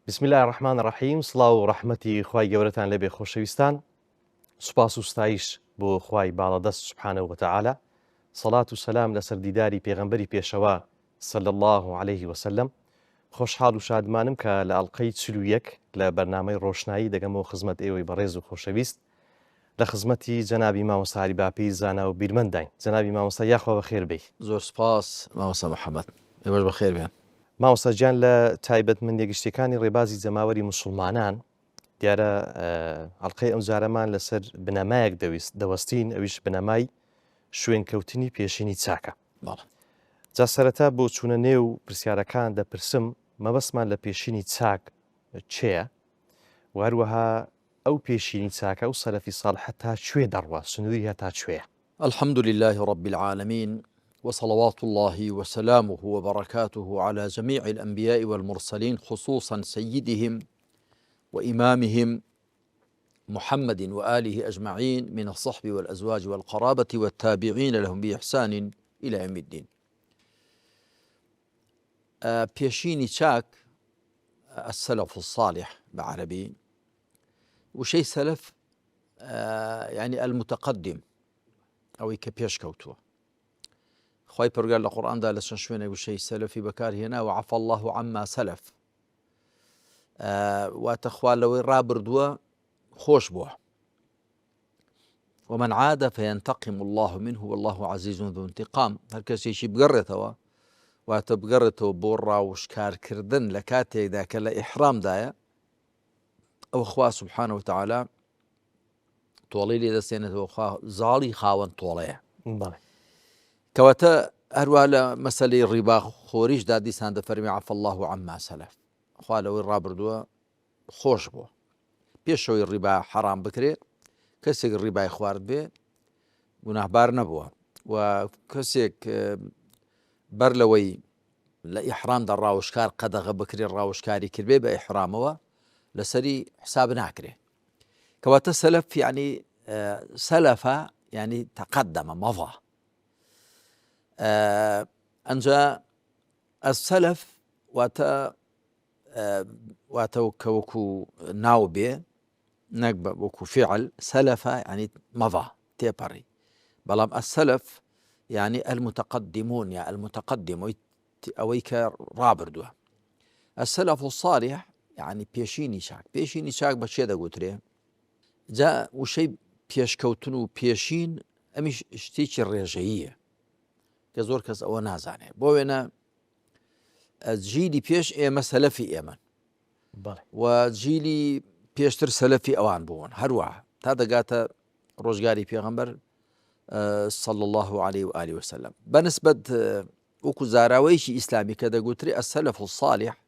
بسم الله الرحمن الرحیم. سڵاو و ڕەحمەتی خوای گەورەتان لەبێ خۆشەویستان. سوپاس و ستایش بۆ خوای باڵەدەست سوبحانەهو وتەعالە. سەڵات و سەلام لەسەر دیداری پێغەمبەری پێشەوا صلی الله عليه وسلم. خۆشحاڵ و شادمانم کە لە ئەڵقەی 41 لە بەرنامەی ڕۆشنایی دەگەمەوە خزمەت ئێوەی بەڕێز و خۆشەویست لە خزمەتی جەنابی مامۆستا عەلی باپی زانا و بیرمەنداین. جەنابی مامۆستا یاخوا بەخێر بێی. زۆر سپاس مامۆستا محەممەد، ئێوەش بەخێر بێن. مامۆستا گیان لە تایبەتمەندی گشتەکانی ڕێبازی جەماوەری موسڵمانان دیارە ئەڵقەی ئەم جارەمان لەسەر بنەمایەک دەوەستین، ئەویش بنەمای شوێنکەوتنی پێشینی چاکە. جا سەرەتا بۆ چوونە نێو پرسیارەکان دەپرسم مەبەستمان لە پێشینی چاک چێە و هەروەها ئەو پێشینی چاکە و سەلەفی ساڵح تا کوێ دەڕوا، سنووری هەتا کوێیە؟ الحمد لله رب العالمين وصلوات الله وسلامه وبركاته على جميع الأنبياء والمرسلين، خصوصا سيدهم وإمامهم محمد وآله أجمعين من الصحب والأزواج والقرابة والتابعين لهم بإحسان إلى يوم الدين. بيشيني شاك السلف الصالح بعربي، وشي سلف يعني المتقدم أو كبيش كوتوه. خواهي برقال القرآن دا لسان شوينه وشي سلفي بكار هنا وعفى الله عما سلف. واتخوال لو رابردوا خوش بوه، ومن عاد فينتقم الله منه والله عزيز ذو انتقام. هركسي شي بقرته واتبقرته بورا وشكار كردن لكاتي ذاك إحرام دايا أو أخوة سبحانه وتعالى طولي لي دسينة وخواه زالي خاون طوليه كواتا هروالا مسألة الربا خوريش دادي ساند فرمي عفى الله عما سلف. خواه لو الرابردوا خوش بوه بيشوي الربا حرام بكري، كسيك الربا يخوارد بيه گوناهبار نبوه، وكسيك برلوي لإحرام در راوشكار قدغ بكري الراوشكاري كربي بإحرامه لسري حساب ناكره. كواتا سلف يعني سلف يعني تقدم مضى. أنجا السلف وكوكو ناوبي نقبة وكو فعل سلف يعني مضى تيبري، بلام السلف يعني المتقدمون، يعني المتقدم أويك رابردوا. السلف الصالح يعني بيشيني شاك بشي دا قوتري جاء وشي بيش كوتنو بيشين أمش اشتيش الرجعية كزور كز أو نازاني بوينا جيلي بيش إيما سلفي إيمن وجيلي بيشتر سلفي أوان بون هروع هذا قاتا روزقاري بيغمبر صلى الله عليه وآله وسلم. بنسبة وكو زاراويشي إسلامي كذا قلتري السلف الصالح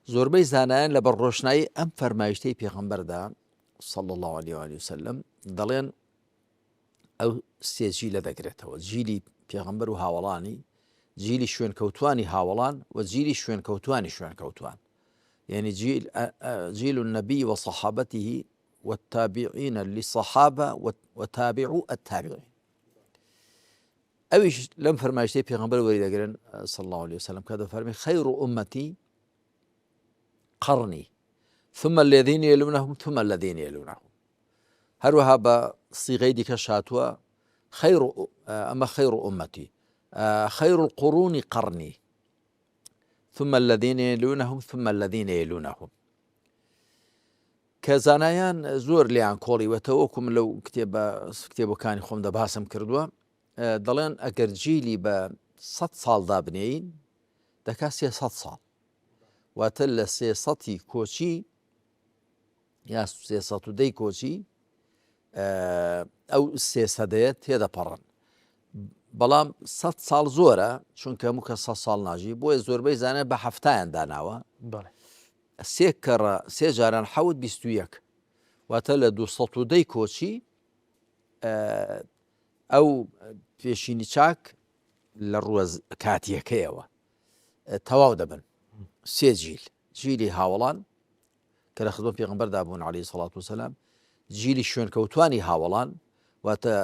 زوربي زانان لبروشناي أم فرمايشتي بيغمبر دا صلى الله عليه وآله وسلم ضلين أو سيجي لذكرته جيلي بيغمبر هاولاني، جيلي شوين كوتواني هاولان، وجيلي شوين كوتواني شوين كوتوان، يعني جيل النبي وصحابته والتابعين للصحابة وتابعوا التابعين. أويش لم فرمايشتي بيغمبر وريد قرن صلى الله عليه وسلم كذا فرمي خير أمتي قرني ثم الذين يلونهم ثم الذين يلونهم. هروها بصيغيدي كشاتوا خير أمتي خير القرون قرني ثم الذين يلونهم ثم الذين يلونهم. كزانايان زور ليان كولي وتوكم لو كتابو كان خوم دباسم كردوا دلين أجر جيلي ب100 صال دابنين دكاسي 100 صال واتل سياساتي كوشي يا سياساتو دي كوشي أو السياسات هذا برن بلام 100 صال زورة چونکە ممکن 100 صال ناجی بۆیە زۆربەی زانە بە هەفتایان داناوە سێ جاران حەوت 21 واتە لە 210 کۆچی ئەو پێشینی چاک لە ڕووە کاتیەکەیەوە تەواو دەبن. سێ جیلی هاوڵان کە لە خزمەت پێغەمبەردا بوون عەلەیهی سەڵات وسەلام، جیلی شوێنکەوتوانی هاوڵان واتە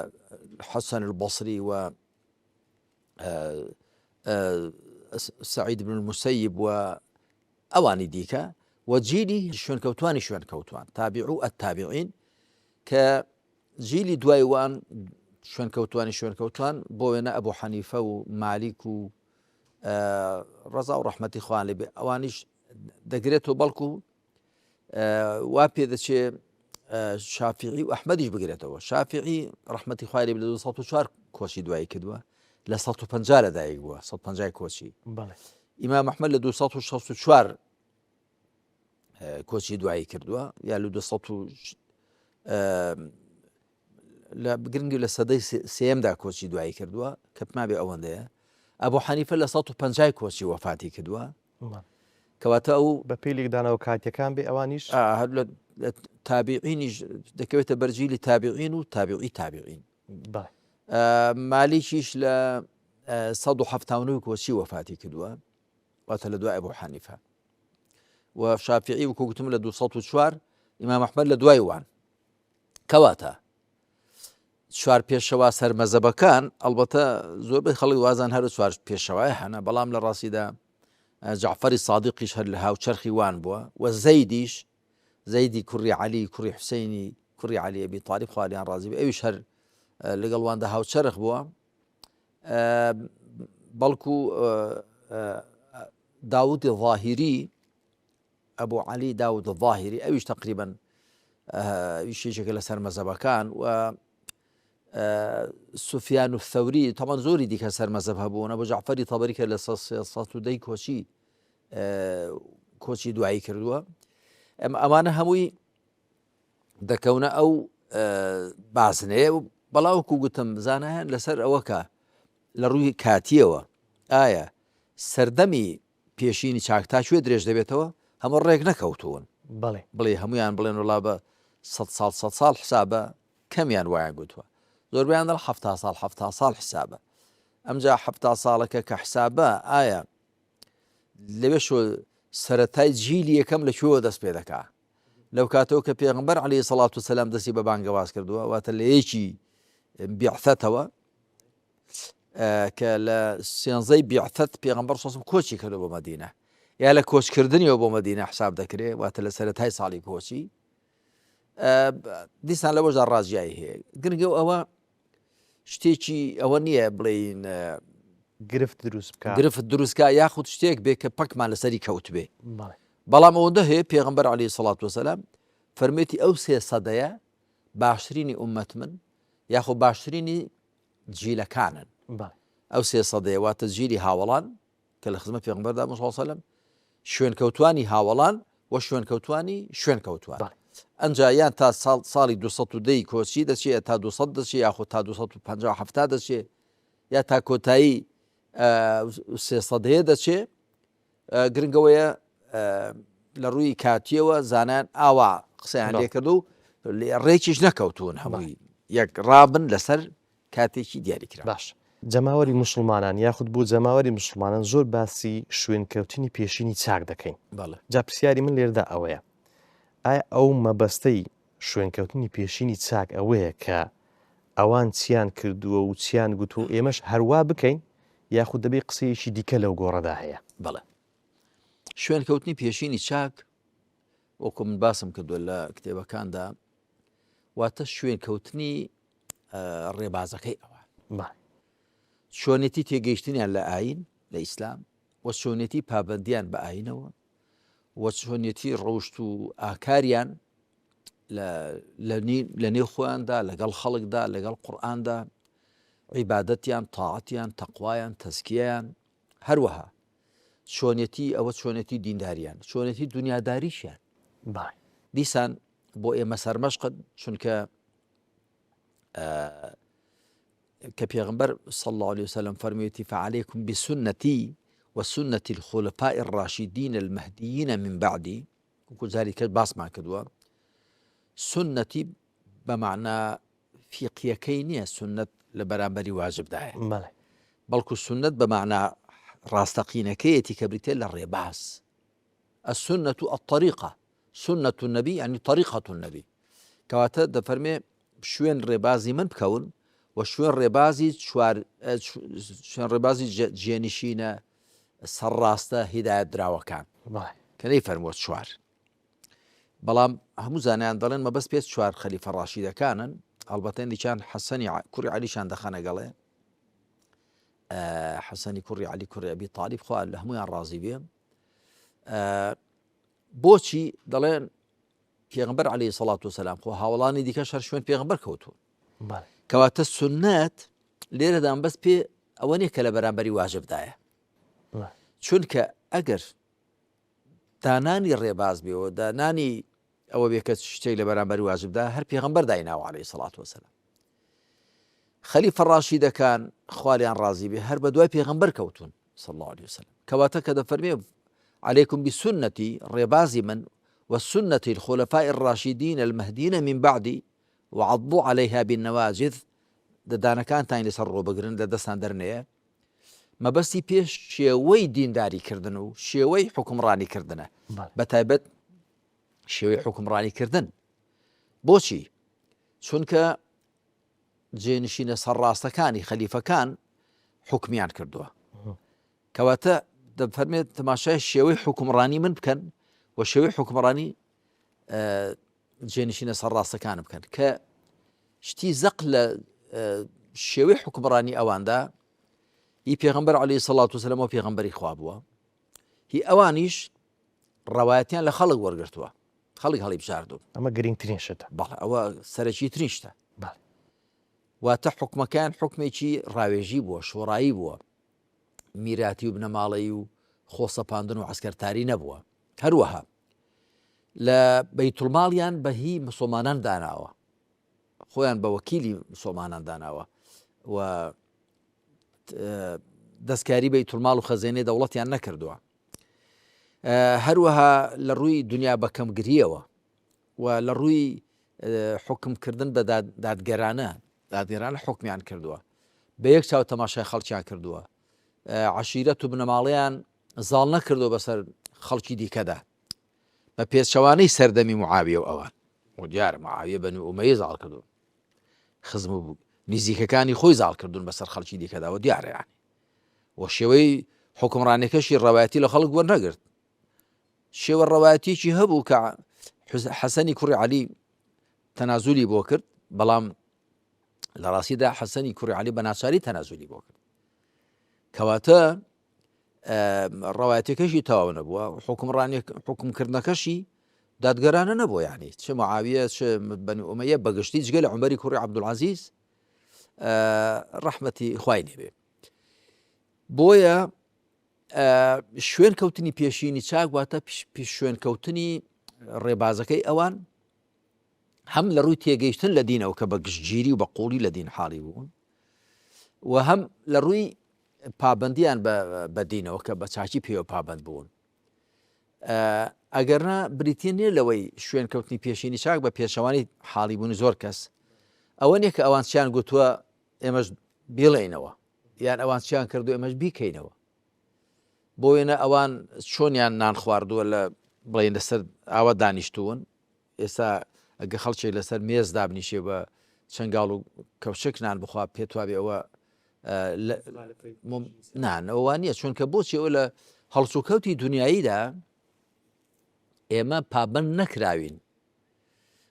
حەسەن البەسری و سعيد بن المسيب وأواني ديكا، وجيلی شوێنکەوتوانی شوێنکەوتوان تابعو التابعین کە جیلی دوای وان شوێنکەوتوانی شوێنکەوتوان بۆ وێنە ئەبوو حەنیفە و مالیک و ڕەزا و ڕەحمەتی خوان لێبێ ئەوانیش دەگرێتەوە بەڵکو وا پێ دەچێ شافعی و ئەحمەدیش بگرێتەوە. شافعی ڕەحمەتی خوای لێبێ لە 204 کۆچی دوایی کردووە لە 150 لەدایک بووە 150 کۆچی. ئیمام ئەحمەد لە 264 کۆچی دوایی کردووە یا لە 200 لە بگرنگی لە سەدەی سێمدا کۆچی دوایی کردووە کە پما بێ ئەوەندەیە. ئەبوو حەنیفە لە 150 کۆچی وەفاتی کردووە کەواتە ئەو بە پێلێکدانەوە کاتیەکان بێ ئەوانیش لە تابعینیش دەکەوێتە بەرجیلی تابعین و تابعی تابعین. مالیکیش لە 179 کۆچی وەفاتی کردووە واتە لە دوای ئەبوو حەنیفە و شافعی وەکو گوتم لە 204 ئیمام ئەحمەد لە دوای وان. کەواتە چوار پێشەوا سەرمەزەبەکان ئەڵبەتە زۆربەی خەڵک وازان هەر چوار پێشەوای هەنا بەڵام لە ڕاستیدا جعفەری سادقیش هەر لە هاوچەرخی وان بووە و زەیدیش زەیدی کوڕی عەلی کوڕی حوسەینی کوڕی عەلی ئەبی طالیب خوالیان ڕازی بێ ئەویش هەر لەگەڵ واندا هاوچەرخ بووە. بەڵکو داوودی ظاهری ئەبوو عەلی داود ظاهری ئەویش تقریبا ویشێکێکە لە سەرمەزەبەکان و سوفیان و ثەوری تەمان زۆری دیکە سەرمەزەب هەبوون. ئەبوو جعفەری تەبەری کە لە 110 کۆچی دوایی کردووە. ئەمانە هەمووی دەکەونە ئەو بازنەیە و بەڵاوکو گوتم زانایان لەسەر ئەوەکە لە ڕووی کاتیەوە ئایا سەردەمی پێشینی چاکتا کوێ درێژ دەبێتەوە هەموو ڕێک نەکەوتون بڵێ هەمویان بڵێن وڵا بە 100 ساڵ حسابە کەمیان وایان گوتووە زۆربیان دڵ 70 ساڵ حسابە. ئەمجا 70 ساڵەکە کە حسابە ئایا لەوێ شۆ سەرەتای جیلی یەکەم لەکوێوە دەست پێ دەکا لەو کاتەوە کە پێغەمبەر عەلەیهی سەڵات وسەلام دەستی بە بانگەواز کردووە واتە لە یەکی بیعثەتەوە کە لە سێنزەی بیعثەت پێغەمبەر سەڵام کۆچی کردو بۆ مەدینە یا لە کۆچکردنیەوە بۆ مەدینە حساب دەکرێت واتە لە سەرەتای ساڵی کۆچی دیسان لەوەشدا ڕازیایی هەیە. گرنگە ئەوە شتێکی ئەوە نییە بڵێین گرفت دروستکە یاخود شتێک بێ کە پەکمان لەسەری کەوت بێ. بەڵام ئەوەندە هەیە پێغەمبەر عەلەیهی سەڵات وسەلام فەرمێتی ئەو 300ەیە باشترینی ئومەت من یاخود باشترینی جیلەکانن. ئەو 300ەیە واتە جیلی هاوڵان کە لە خزمەت پێغەمبەردا صلی الله علیه و سلم شوێنکەوتوانی هاوڵان و شوێنکەوتوانی شوێنکەوتوان. ئەنجا یان تا ساڵی 210 کۆچی دەچێت تا 200 دەچێت یاخود تا 257 دەچێت یا تا کۆتایی 300 دەچێت. گرنگەوەیە لە ڕووی کاتیەوە زانان ئاوا قسەیان لێ کردو و ڕێکیش نەکەوتون هەمووی یەک ڕابن لەسەر کاتێکی دیاریکرا. باش جەماوەری موسڵمانان یاخود بۆ جەماوەری موسڵمانان زۆر باسی شوێنکەوتنی پێشینی چاک دەکەین. جا پرسیاری من لێردا ئەوەیە ئایا ئەو مەبەستەی شوێنکەوتنی پێشینی چاک ئەوەیە کە ئەوان چیان کردووە و چیان گوتو ئێمەش هەروە بکەین یاخود دەبێ قسەیەکی دیکە لەو گۆڕەدا هەیە؟ بەڵێ شوێنکەوتنی پێشینی چاک وەکو من باسم کردووە لە کتێبەکاندا واتە شوێنکەوتنی ڕێبازەکەی ئەوە شوێنێتی تێگەیشتنیان لە ئاین لە ئیسلام و شوێنێتی پابەندیان بە ئاینەوە و چۆنیەتی ڕۆشت و ئاکاریان لە نێو خۆیاندا لەگەڵ خەڵکدا لەگەڵ قورئاندا عیبادەتیان تاعەتیان تەقوایان تەزکیەیان هەروەها چۆنیەتی ئەوە چۆنێتی دینداریان چۆنێتی دنیاداریشیان دیسان بۆ ئێمە سەرمەشقن چونکە کە پێغەمبەر صلی الله عليه وسلم فەرموویەتی فعليكم بسنتي وسنة الخلفاء الراشدين المهديين من بعدي وەکو جاری کرد باسمان کردووە سنەتی بەمعنە فیقیەکەی نییە سنت لە بەرامبەری واجبدایە بەڵکو سنت بەمعنە ڕاستەقینەکەیەتی کە بریتێ لە ڕێباز السنة الطريقة سنة النبي يعني طريقة النبي کەواتە دەفەرمێ شوێن ڕێبازی من بکەون و شوێن ڕێبازی جێنشینە سەرڕاستە هیدایەت دراوەکان کە نەی فەرمووە چوار بەڵام هەموو زانیان دەڵێن مەبەست پێ 4 خەلیفە ڕاشیدەکانن هەڵبەتەن دیچان حەسەنی کوڕی عەلیشان دەخەنەگەڵێ حەسەنی کوڕی عەلی کوڕی ئەبی تاڵیب خوا لە هەمویان ڕازی بێ بۆچی دەڵێن پێغەمبەر عەلەیهی سەڵات وسەلام خۆ هاوڵانی دیکەش هەر شوێن پێغەمبەر کەوتوون کەواتە سوننەت لێرەدان بەس پێ ئەوە نییە کە لە بەرامبەری واجبدایە چونکە ئەگەر دانانی ڕێباز بێەوە دانانی ئەوە بێ کە شتێک لە بەرامبەری واجبدا هەر پێغەمبەر دایناوە عەلەیهی سەڵات وسەلام خەلیفە ڕاشیدەکان خوالیان ڕازی بێ هەر بە دوای پێغەمبەر کەوتون صلی الله عليه وسلم کەواتە کە دەفەرمێ عليكم بسنتي ربازي من والسنة الخلفاء الراشدين المهديين من بعدي وعضوا عليها بالنواجذ دانا كان تاين لسر بقرن لدستان درنيه ما بس بيش شيوي دين داري كردنو شيوي حكم راني كردنه بتايبت شيوي حكم راني كردن بوشي چونك جێنشینە سەرڕاستەکانی خەلیفەکان حکمیان کردووە کەواتە دەفەرمێت تەماشای شێوەی حکمڕانی من بکەن و شێوەی حکمڕانی جێنشینە سەرڕاستەکان بکەن کە شتی زەق لە شێوەی حکمڕانی ئەواندا هی پێغەمبەر عەلەیهی سەڵات وسەلام و پێغەمبەری خوا بووە هی ئەوانیش ڕەوایەتیان لە خەڵک وەرگرتووە خەڵک هەڵی بژاردوو ئەمە گرنگترین شتە بەڵێ ئەوە سەرەکی ترین شتە واتە حکومەکان حکمێکی ڕاوێژی بووە شۆڕایی بووە میراتی و بنەماڵەی و خۆسەپاندن و عەسکەرتاری نەبووە هەروەها لە بەیتوڵماڵیان بە هی موسڵمانان داناوە خۆیان بە وەکیلی موسڵمانان داناوە و دەستکاری بەیتوڵماڵ و خەزێنەی دەوڵەتیان نەکردووە هەروەها لە ڕووی دنیا بەکەمگریەوە و لە ڕووی حکمکردن بە دادگەرانە حکمیان کردووە بە یەک چاو تەماشای خەڵکیان کردووە عەشیرەت و بنەماڵەیان زاڵ نەکردو بەسەر خەڵکی دیکەدا بە پێچەوانەی سەردەمی موعاویە و ئەوان و دیارە موعاویە بەنی ئومەیە زاڵ کردو خزم بوو نزیکەکانی خۆی زاڵ کردوون بەسەر خەڵکی دیکەدا و دیارە یانی و شێوەی حکمڕانەکەشی ڕەوایەتی لە خەڵک وەرنەگرت شێوە ڕەوایەتیەکی هەبوو کە حەسەنی کوڕی عەلی تەنازولی بۆ کرد بەڵام لە ڕاستیدا حەسەنی کوڕی عەلی بە ناچاری تەنازولی بۆ کرد کەواتە ڕەوایەتەکەشی تەواو نەبووە حکمکردنەکەشی دادگەرانە نەبووە یعنی چه معاویە چه بەنی ئومەیە بەگشتی جگە لە عومەری کوڕی عەبدولعەزیز ڕەحمەتی خوای لێ بێ بۆیە شوێن کەوتنی پێشینی چاک واتە شوێن کەوتنی ڕێبازەکەی ئەوان هەم لە ڕووی تێگەیشتن لە دینەوە کە بە گشتگیری و بە قوڵی لە دین حاڵی بوون و هەم لە ڕووی پابندیان بە دینەوە کە بە چاکی پێوە پابند بوون ئەگەرنا بریتە نیە لەوەی شوێن کەوتنی پێشینی چاک بە پێشەوانی حاڵی بوونی زۆر کەس ئەوە نیە کە ئەوان چیان گوتووە ئێمەش بێڵێنەوە یان ئەوان چیان کردو ئێمەش بیکەینەوە بۆ وێنە ئەوان چۆنیان نان خواردووە لە بڵێن لەسەر ئاوە دانیشتوون ئێستا ئەگە خەڵکێک لەسەر مێز دابنیشێ بە چەنگاڵ و کەوشک نان بخوا پێتوابێ ئەوە نان ئەوان نییە چونکە بۆچی ئەوە لە هەڵسوکەوتی دنیاییدا ئێمە پابند نەکراوین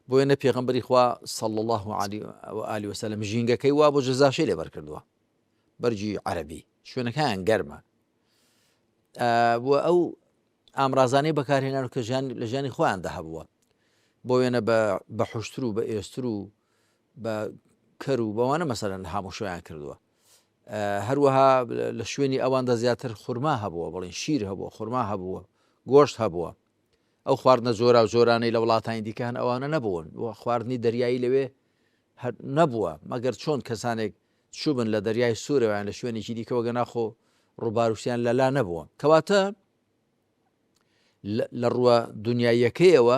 بۆ وێنە پێغەمبەری خوا صلی الله علیه وسلم ژینگەکەی وا بۆ جەزاشەی لێبەر کردووە بەرجی عەرەبی شوێنەکەیان گەرمە بۆ ئەو ئامرازانەی بەکارهێنان کە لە ژیانی خۆیاندا هەبووە بۆ وێنە بە حوشتر و بە ئێستر و بە کەر و بەوانە مەسەلەن هەموو شویان کردووە هەروەها لە شوێنی ئەواندا زیاتر خورما هەبووە بڵێن شیر هەبووە خورما هەبووە گۆشت هەبووە ئەو خواردنە زۆرا و زۆرانەی لە وڵاتانی دیکەن ئەوانە نەبوون و خواردنی دەریایی لەوێ نەبووە مەگەر چۆن کەسانێک چوبن لە دەریای سوورەوەیان لە شوێنێکی دیکەوە گەناخۆ ڕووباروشیان لەلا نەبووە کەواتە لە ڕووە دنیاییەکەیەوە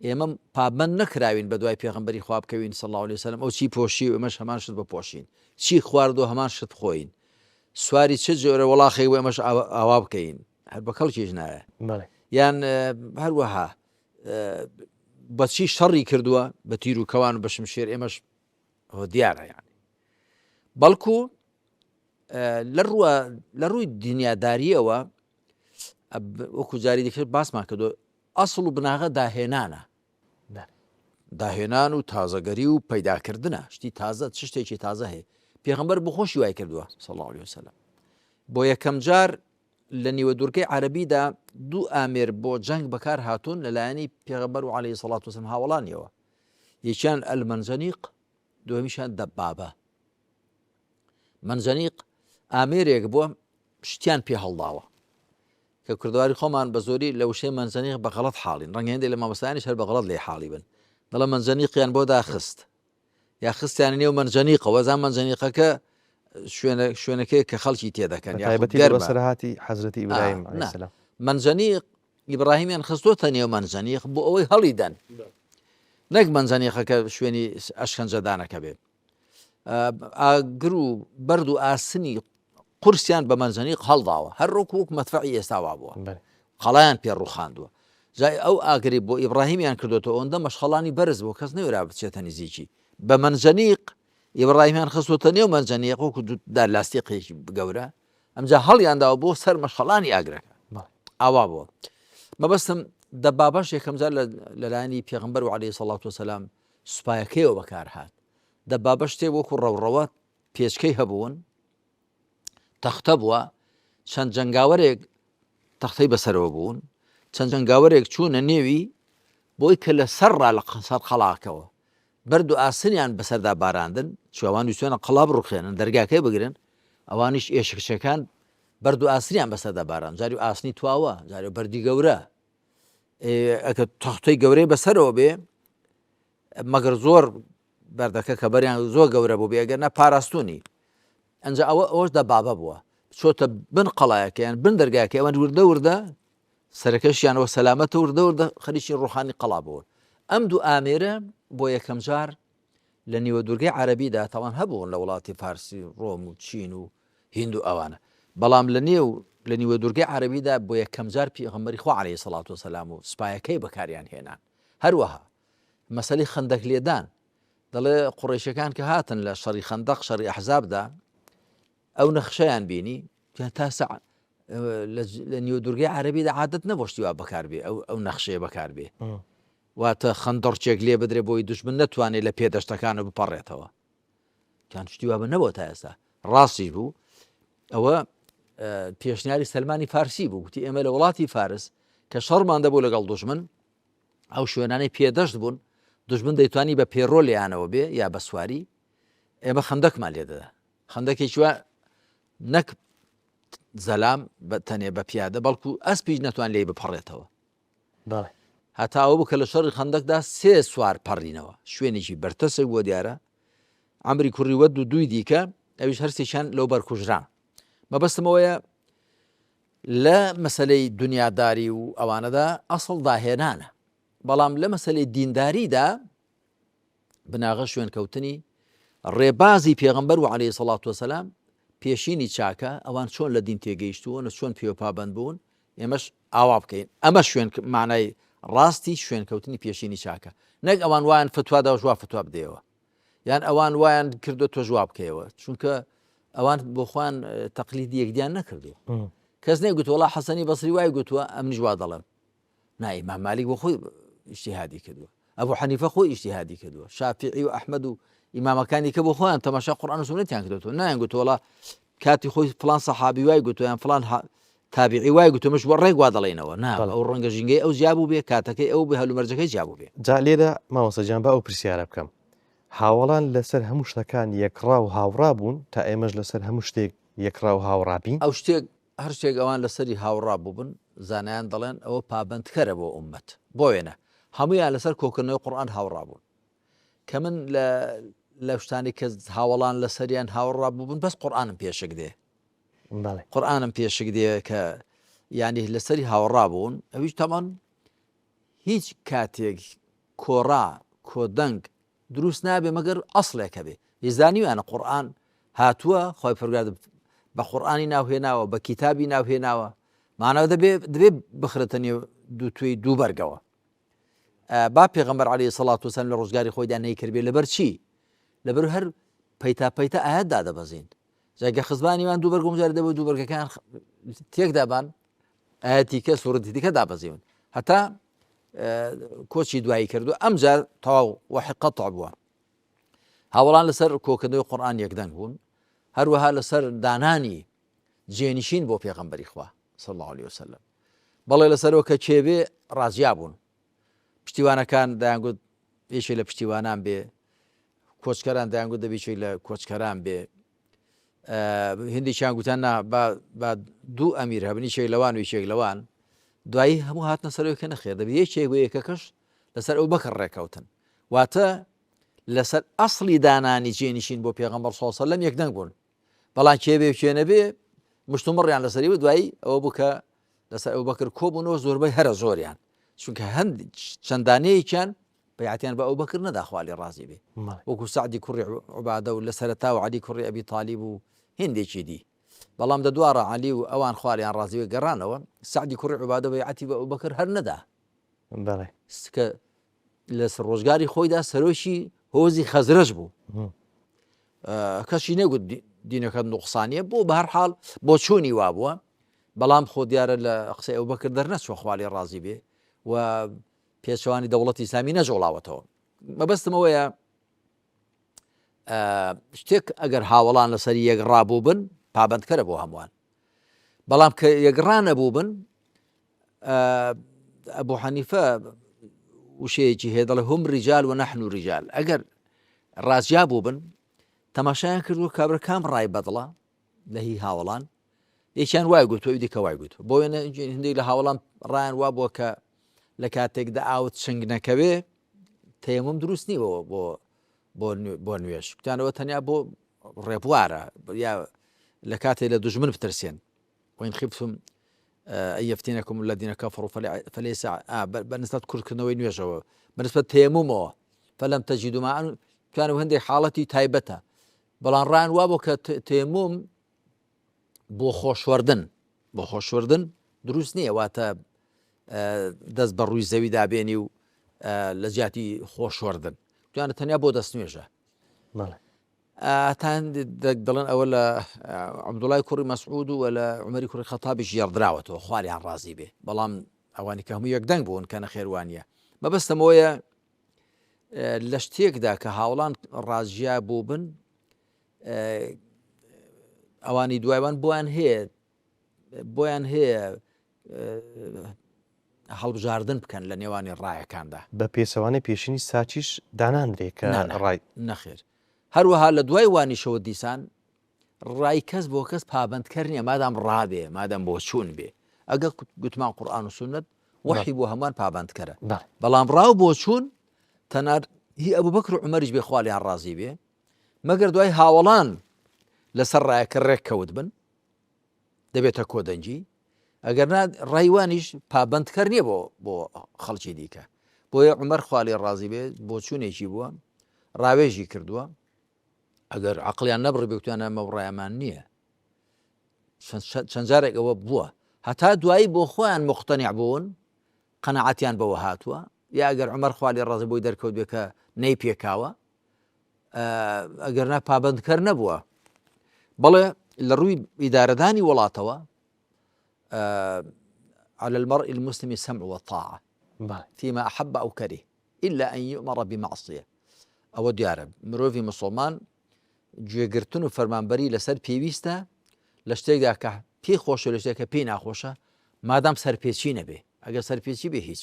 ئێمە پابند نەکراوین بە دوای پێغەمبەری خوا بکەوین صلی الله علیه وسلم ئەو چی پۆشی و ئێمەش هەمان شت بپۆشین چی خواردووە هەمان شت بخۆین سواری چه جۆرە وەڵاخی و ئێمەش ئاوا بکەین هەر بە کەڵکیش نایە یان هەروەها بەچی شەڕی کردووە بە تیر و کەوان و بە شمشێر ئێمەش دیارە یانی بەڵکو لە ڕووی دنیاداریەوە وەکو جاری دیکە باسمان کردو ئەسڵ و بناغە داهێنانە، داهێنان و تازەگەری و پەیداکردنە شتی تازە شتێکی تازە هەیە. پێغەمبەر بخۆشی وای کردووە صلی الله علیه وسلم. بۆ یەکەم جار لە نیوە دوورگەی عەرەبیدا دوو ئامێر بۆ جەنگ بەکار هاتوون لەلایەنی پێغەمبەر و عەلەیهی سەڵات وسەلام هاوڵانیەوە. یەکیان ئەلمەنجەنیق، دووەمیشیان دەبابە. منجەنیق ئامێرێک بووە شتیان پێ هەڵداوە کە کوردەواری خۆمان بە زۆری لە وشەی منجەنیق بە غەڵەت حاڵین، ڕەنگە هێندێک لە مامۆستایانیش هەر بە غەڵەت لێ حاڵی بن، دەڵێ منجەنیقیان بۆ داخست یا خستیانە نێو منجەنیقەوە، زان منجەنیقەکە شوێنەکەی کە خەڵکی تێدەکەن تایبەتی بەسەرهاتی حەزرەتی ئیبراهیم عەلەیهی سەلام. منجەنیق ئیبراهیمیان خستۆتە نێو منجەنیق بۆ ئەوەی هەڵیدەن، نەک منجەنیقەکە شوێنی ئەشکەنجەدانەکە بێ. ئاگر و بەرد و ئاسنی قورسیان بە منجەنیق هەڵداوە، هەر ڕۆک وەک مەدفەعی ئێستاوا بووە، قەڵایان پێ ڕووخاندووە. جای ئەو ئاگری بۆ ئیبراهیمیان کردوەوە ئەوەندە مەشخەڵانی بەرز بوو کەس نەوێرا بچێتە نزیکی. بە منجەنیق ئیبراهیمیان خستوتە نێو منجەنیق وەکو دوودا لاستیقێکی گەورە، ئەمجا هەڵیانداوە بۆ سەر مەشخەڵانی ئاگرەکە. ئاوا بووە. مەبەستم دەبابەش یەکەم جار لەلایەنی پێغەمبەر و عەلەیهی سەڵات وسەلام سوپایەکەیەوە بەکار هات. دەبابە شتێک وەکو ڕەوڕەوە پێچکەی هەبوون، تەختە بووە، چەند جەنگاوەرێک تەختەی بەسەرەوە بوون، چەند جەنگاوەرێک چوونە نێوی بۆی کە لە سەرڕا لە سەر قەڵاکەوە بەرد و ئاسنیان بەسەردا باراندن، چوەوان ویستوێنە قەڵا بڕوخێنن دەرگاکەی بگرن، ئەوانیش ئێشکچەکان بەرد و ئاسنیان بەسەردا باران، جاری ئاسنی تواوە، جاری بەردی گەورە، ئەکە تەختەی گەورەی بەسەرەوە بێ مەگەر زۆر بەردەکە کە بەریان زۆر گەورە بوو بێ ئەگەر نە پاراستونی. ئەنجا ئەوەش دەبابە بووە، چۆتە بن قەڵایەکەیان بن دەرگاکە ئەوان وردە وردە سەرەکەشیانەوە سەلامەتە وردە وردە خەریکی ڕوحانی قەڵا بوون. ئەم دوو ئامێرە بۆ یەکەم جار لە نیوە دوورگەی عەرەبیدا تاوان هەبوون لە وڵاتی فارسی، ڕۆم و چین و هیند و ئەوانە، بەڵام لە نیوە دوورگەی عەرەبیدا بۆ یەکەم جار پێغەمبەری خوا عەلەیهی سەڵات وسەلام و سوپایەکەی بەکاریان هێنان. هەروەها مەسەلەی خەندەک لێدان، دەڵێ قوڕیشەکان کە هاتن لە شەڕی خەندەق شەڕی ئەحزابدا ئەو نەخشەیان بینی تا سەع لە نیوە دوورگەی عەرەبیدا عادەت نەبوو شتی وا بەکار بێ، ئەو نەخشەیە بەکار بێ، واتە خەندەڕچێک لێ بدرێ بۆی دوژمن نەتوانێت لە پێدەشتەکانە بپەڕێتەوە، کان شتی وا بە نەبووە تا ئێستا. ڕاستی بوو ئەوە پێشنیاری سەلمانی فارسی بوو، گوتی ئێمە لە وڵاتی فارس کە شەڕمان دەبوو لەگەڵ دوژمن ئەو شوێنانەی پێدەشت بوون، دوژمن دەیتوانی بە پێڕۆ لێیانەوە بێ یا بە سواری، ئێمە خەندەکمان لێدەدا، خەندەکێکی وە نەک زەلام تەنێ بە پیادە بەڵکو ئەسپیش نەتوان لێی بپەڕێتەوە. هەتا ئەوە بوو کە لە شەڕی خەندەکدا 3 سوار پەڕینەوە، شوێنێکی بەرتەسێک بووە دیارە، عەمری کوڕی وەد و دووی دیکە ئەویش هەرسێکیان لەو بەرکوژران. مەبەستمەوەیە لە مەسەلەی دنیاداری و ئەوانەدا ئەسڵ داهێنانە، بەڵام لە مەسەلەی دینداریدا بناغە شوێنکەوتنی ڕێبازی پێغەمبەر و عەلەیهی سەڵات وسەلام پێشینی چاکە ئەوان چۆن لە دین تێگەیشتووە، چۆن پێوەپابەند بوون، ئێمەش ئاوا بکەین. ئەمە شوێن معنای ڕاستی شوێنکەوتنی پێشینی چاکە، نەک ئەوان وایان فتووادا ژوا فتووا بدەیەوە، یان ئەوان وایان کردو تۆ ژوا بکەیەوە، چونکە ئەوان بۆ خۆیان تەقلیدی یەکدیان نەکردووە. کەس نەیگوت وەڵا حەسەنی بەسری وای گوتووە ئەمنیش وا دەڵێم، نا ئیمام مالیک بۆ خۆی ئیجتیهادی کردووە، ئەبوو حەنیفە خۆی ئیجتیهادی کردووە، شافعی و ئەحمەد و ئیمامەکانی کە بۆ خۆیان تەماشا قورئان و سونەتیان کردووە، نایان گوت وەڵا کاتی خۆی فلان سەحابی وای گوتووە یان فلان تابعی وای گوتووە مش بۆ ڕێک وا دەڵێنەوە، نا ئەو ڕەنگە ژینگەی ئەو جیابوو بێ، کاتەکەی ئەو بە هەلومەرجەکەی جیابوو بێ. جا لێرە مامۆستا گیان با ئەو پرسیارە بکەم، هاوڵان لەسەر هەموو شتەکان یەکڕا و هاوڕا بوون تا ئێمەش لەسەر هەموو شتێک یەکڕا و هاوڕا بین؟ ئەو شتێک هەر شتێک ئەوان لەسەری هاوڕا بووبن زانایان دەڵێن ئەوە پابەندکەرە بۆ ئومەت، بۆ وێنە هەمویان لەسەر کۆکردنەوەی قورئان هاوڕا بوون، کە من لە شتانی کە هاوڵان لەسەریان هاوڕا بووبن بەس قورئانم پێشک دێ، قورئانم پێشک دێ کە یعنی لەسەری هاوڕا بوون. ئەویش تەمان هیچ کاتێک کۆڕا کۆدەنگ دروست نابێ مەگەر ئەسڵێکە بێ، هیزانیوانە قورئان هاتووە خۆی پەروەردگار بە قورئانی ناوهێناوە، بە کتابی ناوهێناوە، معناوە دەبێ بخرێتە نێو دوو توێی دوو بەرگەوە. با پێغەمبەر عەلەیهی سەڵات وسەلام لە ڕۆژگاری خۆیدا نەیکردبێ لەبەر چی؟ لەبەر هەر پەیتا پەیتا ئاەتدا دەبەزین، جاگە خزبانیوان دوو بەرگەم جار دەبێت دوو بەرگەکان تێک دابان ئاەتی کە سوورەتی دیکە دابەزیون، هەتا کۆچی دوایی کردو ئەمجار تەواو وحی قەتع بووە. هاوڵان لەسەر کۆکردنەوەی قورئان یەکدەنگ بوون، هەروەها لەسەر دانانی جێنشین بۆ پێغەمبەری خوا صلی الله عليه وسلم. بەڵێ لەسەرەوە کە کێوێ ڕازیا بوون، پشتیوانەکان دەیانگوت یەکێ لە پشتیوانان بێ، کۆچکەران دەیانگوت دەبێت لە کۆچکەران بێ، هندێکیان گوتیان نا با دوو ئەمیر هەبنی یەکێک لەوان و یەکێک لەوان، دوایی هەموو هاتنە سەرەوەی کە نەخێر دەبێت یەکێک بۆ یەکەکەش لەسەر ئەو بەکر ڕێکەوتن. واتە لەسەر ئەسڵی دانانی جێنشین بۆ پێغەمبەر صلی الله علیه و سلم یەکدەنگ بوون، بەڵام کێبێ و کێ نەبێ مشتومڕیان لەسەری بوو، دوایی ئەوە بوو کە لەسەر ئەو بەکر کۆبوونەوە زۆربەی هەرە زۆریان، چونکە هەند چەندانەیەکیان بەیعەتیان بە ئەو بەکر نەدا خوا لێ ڕازی بێ، وەکو سەعدی کوڕی عوبادە و لە سەرەتاوە عەلی کوڕی ئەبی تالیب و هێندێکی دی. بەڵام دە دوارە عەلی و ئەوان خوالیان ڕازی بێ گەڕانەوە، سەعدی کوڕی عوبادە بەیعەتی بە ئەو بەکر هەر نەدا، کە لە ڕۆژگاری خۆیدا سەرۆشی هۆزی خەزرەج بوو، کەسی نەگوت دینەکە نوقسانیە بۆ بە هەر حاڵ بۆ چوونی وا بووە، بەڵام خۆ دیارە لە قسەی ئەو بەکر دەرنەچوە خوا لێ ڕازی بێ و پێچەوانی دەوڵەتی ئیسلامی نەجۆڵاوەتەوە. مەبەستمەوەیە شتێک ئەگەر هاوڵان لەسەری یەک ڕابوو بن پابەندکەرە بۆ هەمووان، بەڵام کە یەکڕا نەبوو بن ئەبوو حەنیفە وشەیەکی هەیە دەڵێ هم ریجال و نەحن ریجال، ئەگەر ڕازیا بوو بن تەماشایان کردو کابرا کام ڕای بەدڵە لە هی هاوڵان، یەکیان وای گوت و دیکە وای گوت، بۆ وێنە هەندێک لە هاوڵان ڕایان وا بووە کە لە کاتێکدا ئاوت شنگ نەکەوێ تەیەموم دروست نیوە بۆ نوێش، کتانەوە تەنیا بۆ ڕێبوارە یا لە کاتێک لە دوژمن بترسێن، وإن خفتم أن يفتنكم الذين كفروا فليس بنسبة كردکردنەوەی نوێژەوە بنسبة تەیەمومەوە فلم تجدوا ماء، كانوا هەندێک حاڵەتی تایبەتە، بەڵام ڕایان وا بوو کە تەیەموم بۆ خۆشوەردن دروست نییە، واتە دەست بە ڕووی زەوی دابێنی و لە جیاتی خۆشوەردن، توانە تەنیا بۆ دەست نوێژە. تان دەڵێن ئەوە لە عەبدوڵای کوڕی مەسعود و لە عومەری کوڕی خەتابیش یێڕدراوەتەوە خوالیان ڕازی بێ، بەڵام ئەوانی کە هەموو یەکدەنگ بوون کە نەخێوانیە. مەبەستەمەوەیە لە شتێکدا کە هاوڵان ڕازیا بوو بن ئەوانی دوایوان بۆیان هەیە هەڵبژاردن بکەن لە نێوانی ڕایەکاندا، بە پێچەوانەی پێشینی ساچیش داناندرێت کە ڕای نەخێر. هەروەها لە دوای وانیشەوە دیسان ڕای کەس بۆ کەس پابندکەر نییە، مادام ڕابێ، مادام بۆ چوون بێ، ئەگە گوتمان قورئان و سونەت وحی بۆ هەمووان پابندکەرە، بەڵام ڕاو بۆ چوون تەنار هی ئەبوو بەکر و عومەریش بێ خوا لێیان ڕازی بێ، مەگەر دوای هاوڵان لەسەر ڕایەکە ڕێککەوت بن دەبێتە کۆدەنجی، ئەگەر ڕایوانیش پابندکەر نییە بۆ خەڵکی دیکە. بۆیە عومەر خوا لێی ڕازی بێ بۆ چوونێکی بووە، ڕاوێژی کردووە، ئەگەر عەقڵیان نەبڕی بێتوانە ئەمە ڕایەمان نییە، چەند جارێک ئەوە بووە، هەتا دوایی بۆ خۆیان مقتەنیع بوون قەنەعەتیان بەوە هاتووە، یا ئەگەر عومەر خوا لێی ڕازی بۆی دەرکەوت بێ کە نەی پێکاوە، ئەگەر نا پابندکەر نەبووە. بەڵێ لە ڕووی ئیدارەدانی وڵاتەوە على المرء المسلم السمع والطاعة فيما أحب أو كره إلا أن يؤمر بمعصية. ئەوە دیارە مرۆڤی مسلمان گوێگرتن و فەرمانبەری لەسەر پێویستە لە شتێکدا کە پێی خۆشە لە شتێک کە پێی ناخۆشە، مادام سەرپێچی نەبێ، ئەگەر سەرپێچی بێ هیچ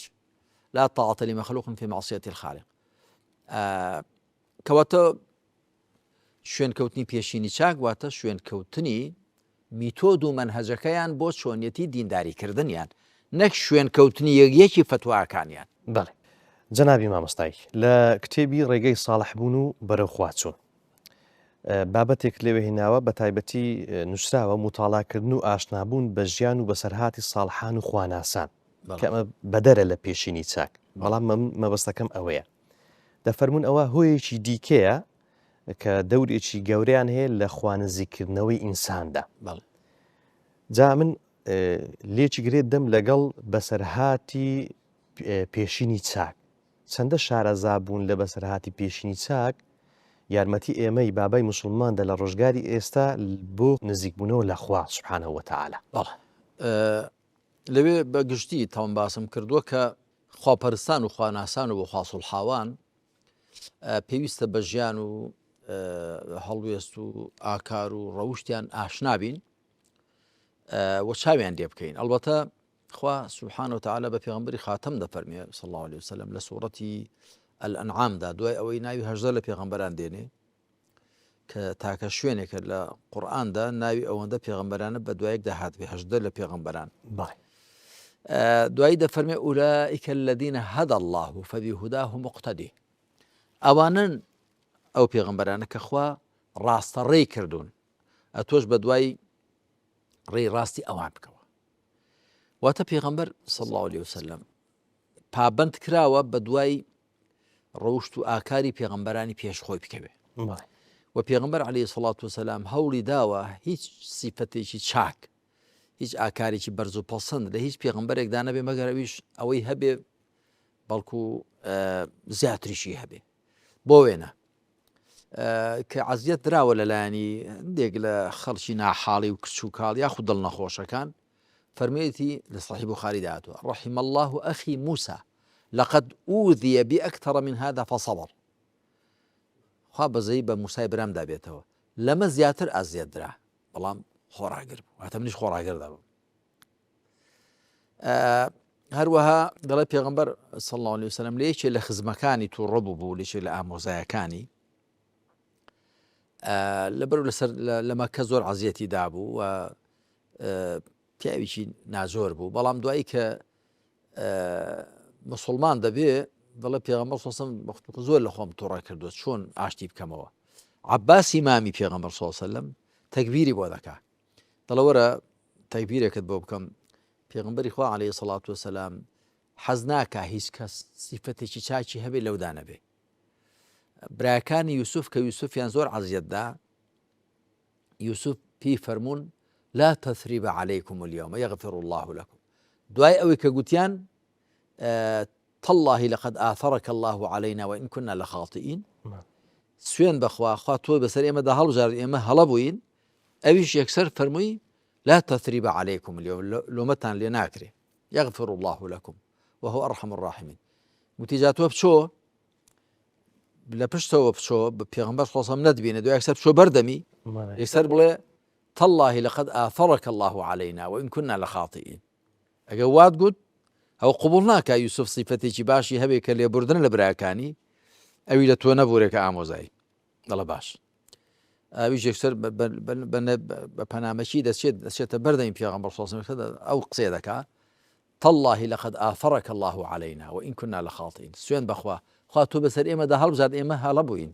لا طاعة لمخلوق في معصية الخالق. کەواتە شوێنکەوتنی پێشینی چاک واتە شوێنکەوتنی میتۆد و مەنهەجەکەیان بۆ چۆنیەتی دینداریکردنیان، نەک شوێنکەوتنی یەکیەکی فتواکانیان. بەڵێ جەنابی مامۆستای، لە کتێبی ڕێگەی ساڵحبوون و بەرەوخوا چوون بابەتێک لێوە هێناوە، بە تایبەتی نووسراوە متاڵاکردن و ئاشنابوون بە ژیان و بەسەرهاتی ساڵحان و خواناسان کە ئەمە بەدەرە لە پێشینی چاک، بەڵام مەبەستەکەم ئەوەیە دەفەرمونون ئەوە هۆیەکی دیکەیە کە دەورێکی گەورەیان هەیە لە خوانزیکردنەوەی ئینساندا. جا من لێکی گرێت دەم لەگەڵ بەسەرهاتی پێشینی چاک، چەندە شارەزابوون لە بەسەرهاتی پێشینی چاک یارمەتی ئێمەی بابای موسڵماندا لە ڕۆژگاری ئێستا بۆ نزیکبوونەوە لە خوا سوبحانەهو وتەعالا. لەوێ بە گشتی تاوان باسم کردووە کە خواپەرستان و خواناسان و بۆ خاسوڵحاوان پێویستە بە ژیان و هەڵوێست و ئاکار و ڕەوشتیان ئاشنابین و چاویان لێ بکەین. ئەلبەتە خوا سبحانه وتعالى بە پێغەمبەری خاتەم دەفەرمێ صلی الله عليه وسلم لە سوورەتی الأنعامدا دوای ئەوەی ناوی هەژدە لە پێغەمبەران دێنێ کە تاکە شوێنێکە لە قورئاندا ناوی ئەوەندە پێغەمبەرانە بە دوایەکدا هاتبێ هەژدە لە پێغەمبەران. دوایی دەفەرمێ ئولائیکە الذین هەدى الله فبهداه مقتدی. ئەوانن ئەو پێغەمبەرانە کە خوا ڕاستەڕێی کردوون، ئەتۆش بە دوای ڕێی ڕاستی ئەوان بکەوە. واتە پێغەمبەر صلی الله عليه وسلم پابند کراوە بە دوای ڕەوشت و ئاکاری پێغەمبەرانی پێشخۆی بکەوێ. و پێغەمبەر عەلەیهی سەڵات وسەلام هەوڵی داوە هیچ سیفەتێکی چاک، هیچ ئاکارێکی بەرز و پەسەند لە هیچ پێغەمبەرێکدا نەبێ مەگەر ئەویش ئەوەی هەبێ بەڵکو زیاتریشی هەبێ. بۆ وێنە کە عەزیەت دراوە لەلایەنی هەندێک لە خەڵکی ناحاڵی و کچ و کاڵ یاخود دڵنەخۆشەکان، فەرموویەتی لە صحیح بوخاریدا هاتووە رحم الله أخي موسى لقد أوذي بأكثر من هذا فصبر. خوا بەزەی بە موسای برامدا بێتەوە لەمە زیاتر ئازیەت درا بەڵام خۆراگر بوو، واتە منیش خۆراگەردا بووم. هەروەها دەڵێ پێغەمبەر صلی الله عليه وسلم لە یەکێ لە خزمەکانی تووڕە بوو لە یەکێ لە ئامۆزایەکانی لەبەرو لە مەکە زۆر عەزیەتی دابوو و پیاوێکی نازۆر بوو، بەڵام دوایی کە موسڵمان دەبێ دەڵێ پێغەمبەر صلی الله عليه وسلم زۆر لە خۆم تووڕە کردووە چۆن ئاشتی بکەمەوە. عەباسی مامی پێغەمبەر صلی الله عليه وسلم تەکبیری بۆ دەکا، دەڵێ وەرە تەکبیرێکت بۆ بکەم. پێغەمبەری خوا عەلەیهی سەڵات وسەلام حەز ناکا هیچ کەس سیفەتێکی چاکی هەبێ لەودا نەبێ. برایەکانی یوسف کە یوسفیان زۆر عەزیەتدا، یوسف پێی فەرموون لا تثریب عەلەیکم اليوم یغفر الله لكم. دوای ئەوەی کە گوتیان تالله لقد آثرك الله علينا وإن كنا لخاطئين، سوێن بەخوا خوا تۆ بەسەر ئێمەدا هەڵبژاردی ئێمە هەڵە بووین، ئەویش یەکسەر فەرمووی لا تثریب عەلەیکم اليوم لۆمەتان لێ ناکرێ یغفر الله لكم وهو أرحم الراحمين. وتی جا تۆ بچۆ لە پشتەوە بچۆ بە پێغەمبەر صلی الله عليه وسلم نەتبینێ، دوای یەکسەر بچۆ بەردەمی یەکسەر بڵێ تالله لقد آثرك الله علينا وإن كنا لخاطئين. ئەگە وات گوت ئەو قبول ناکە یوسف سیفەتێکی باشی هەبێ کە لێبوردن لە برایەکانی ئەوی لە تۆ نەبوورێکە ئامۆزایی. دەڵە باش. ئەویش یەکسەر بە پەنامەکی دەچێتە بەردەمی پێغەمبەر صلی الله عليه وسلم ئەو قسێ دەکا تالله لقد آثرك الله علينا وإن كنا لخاطئين. سوێن بەخوا خوا تۆ بەسەر ئێمەدا هەڵبژارد ئێمە هەڵە بووین.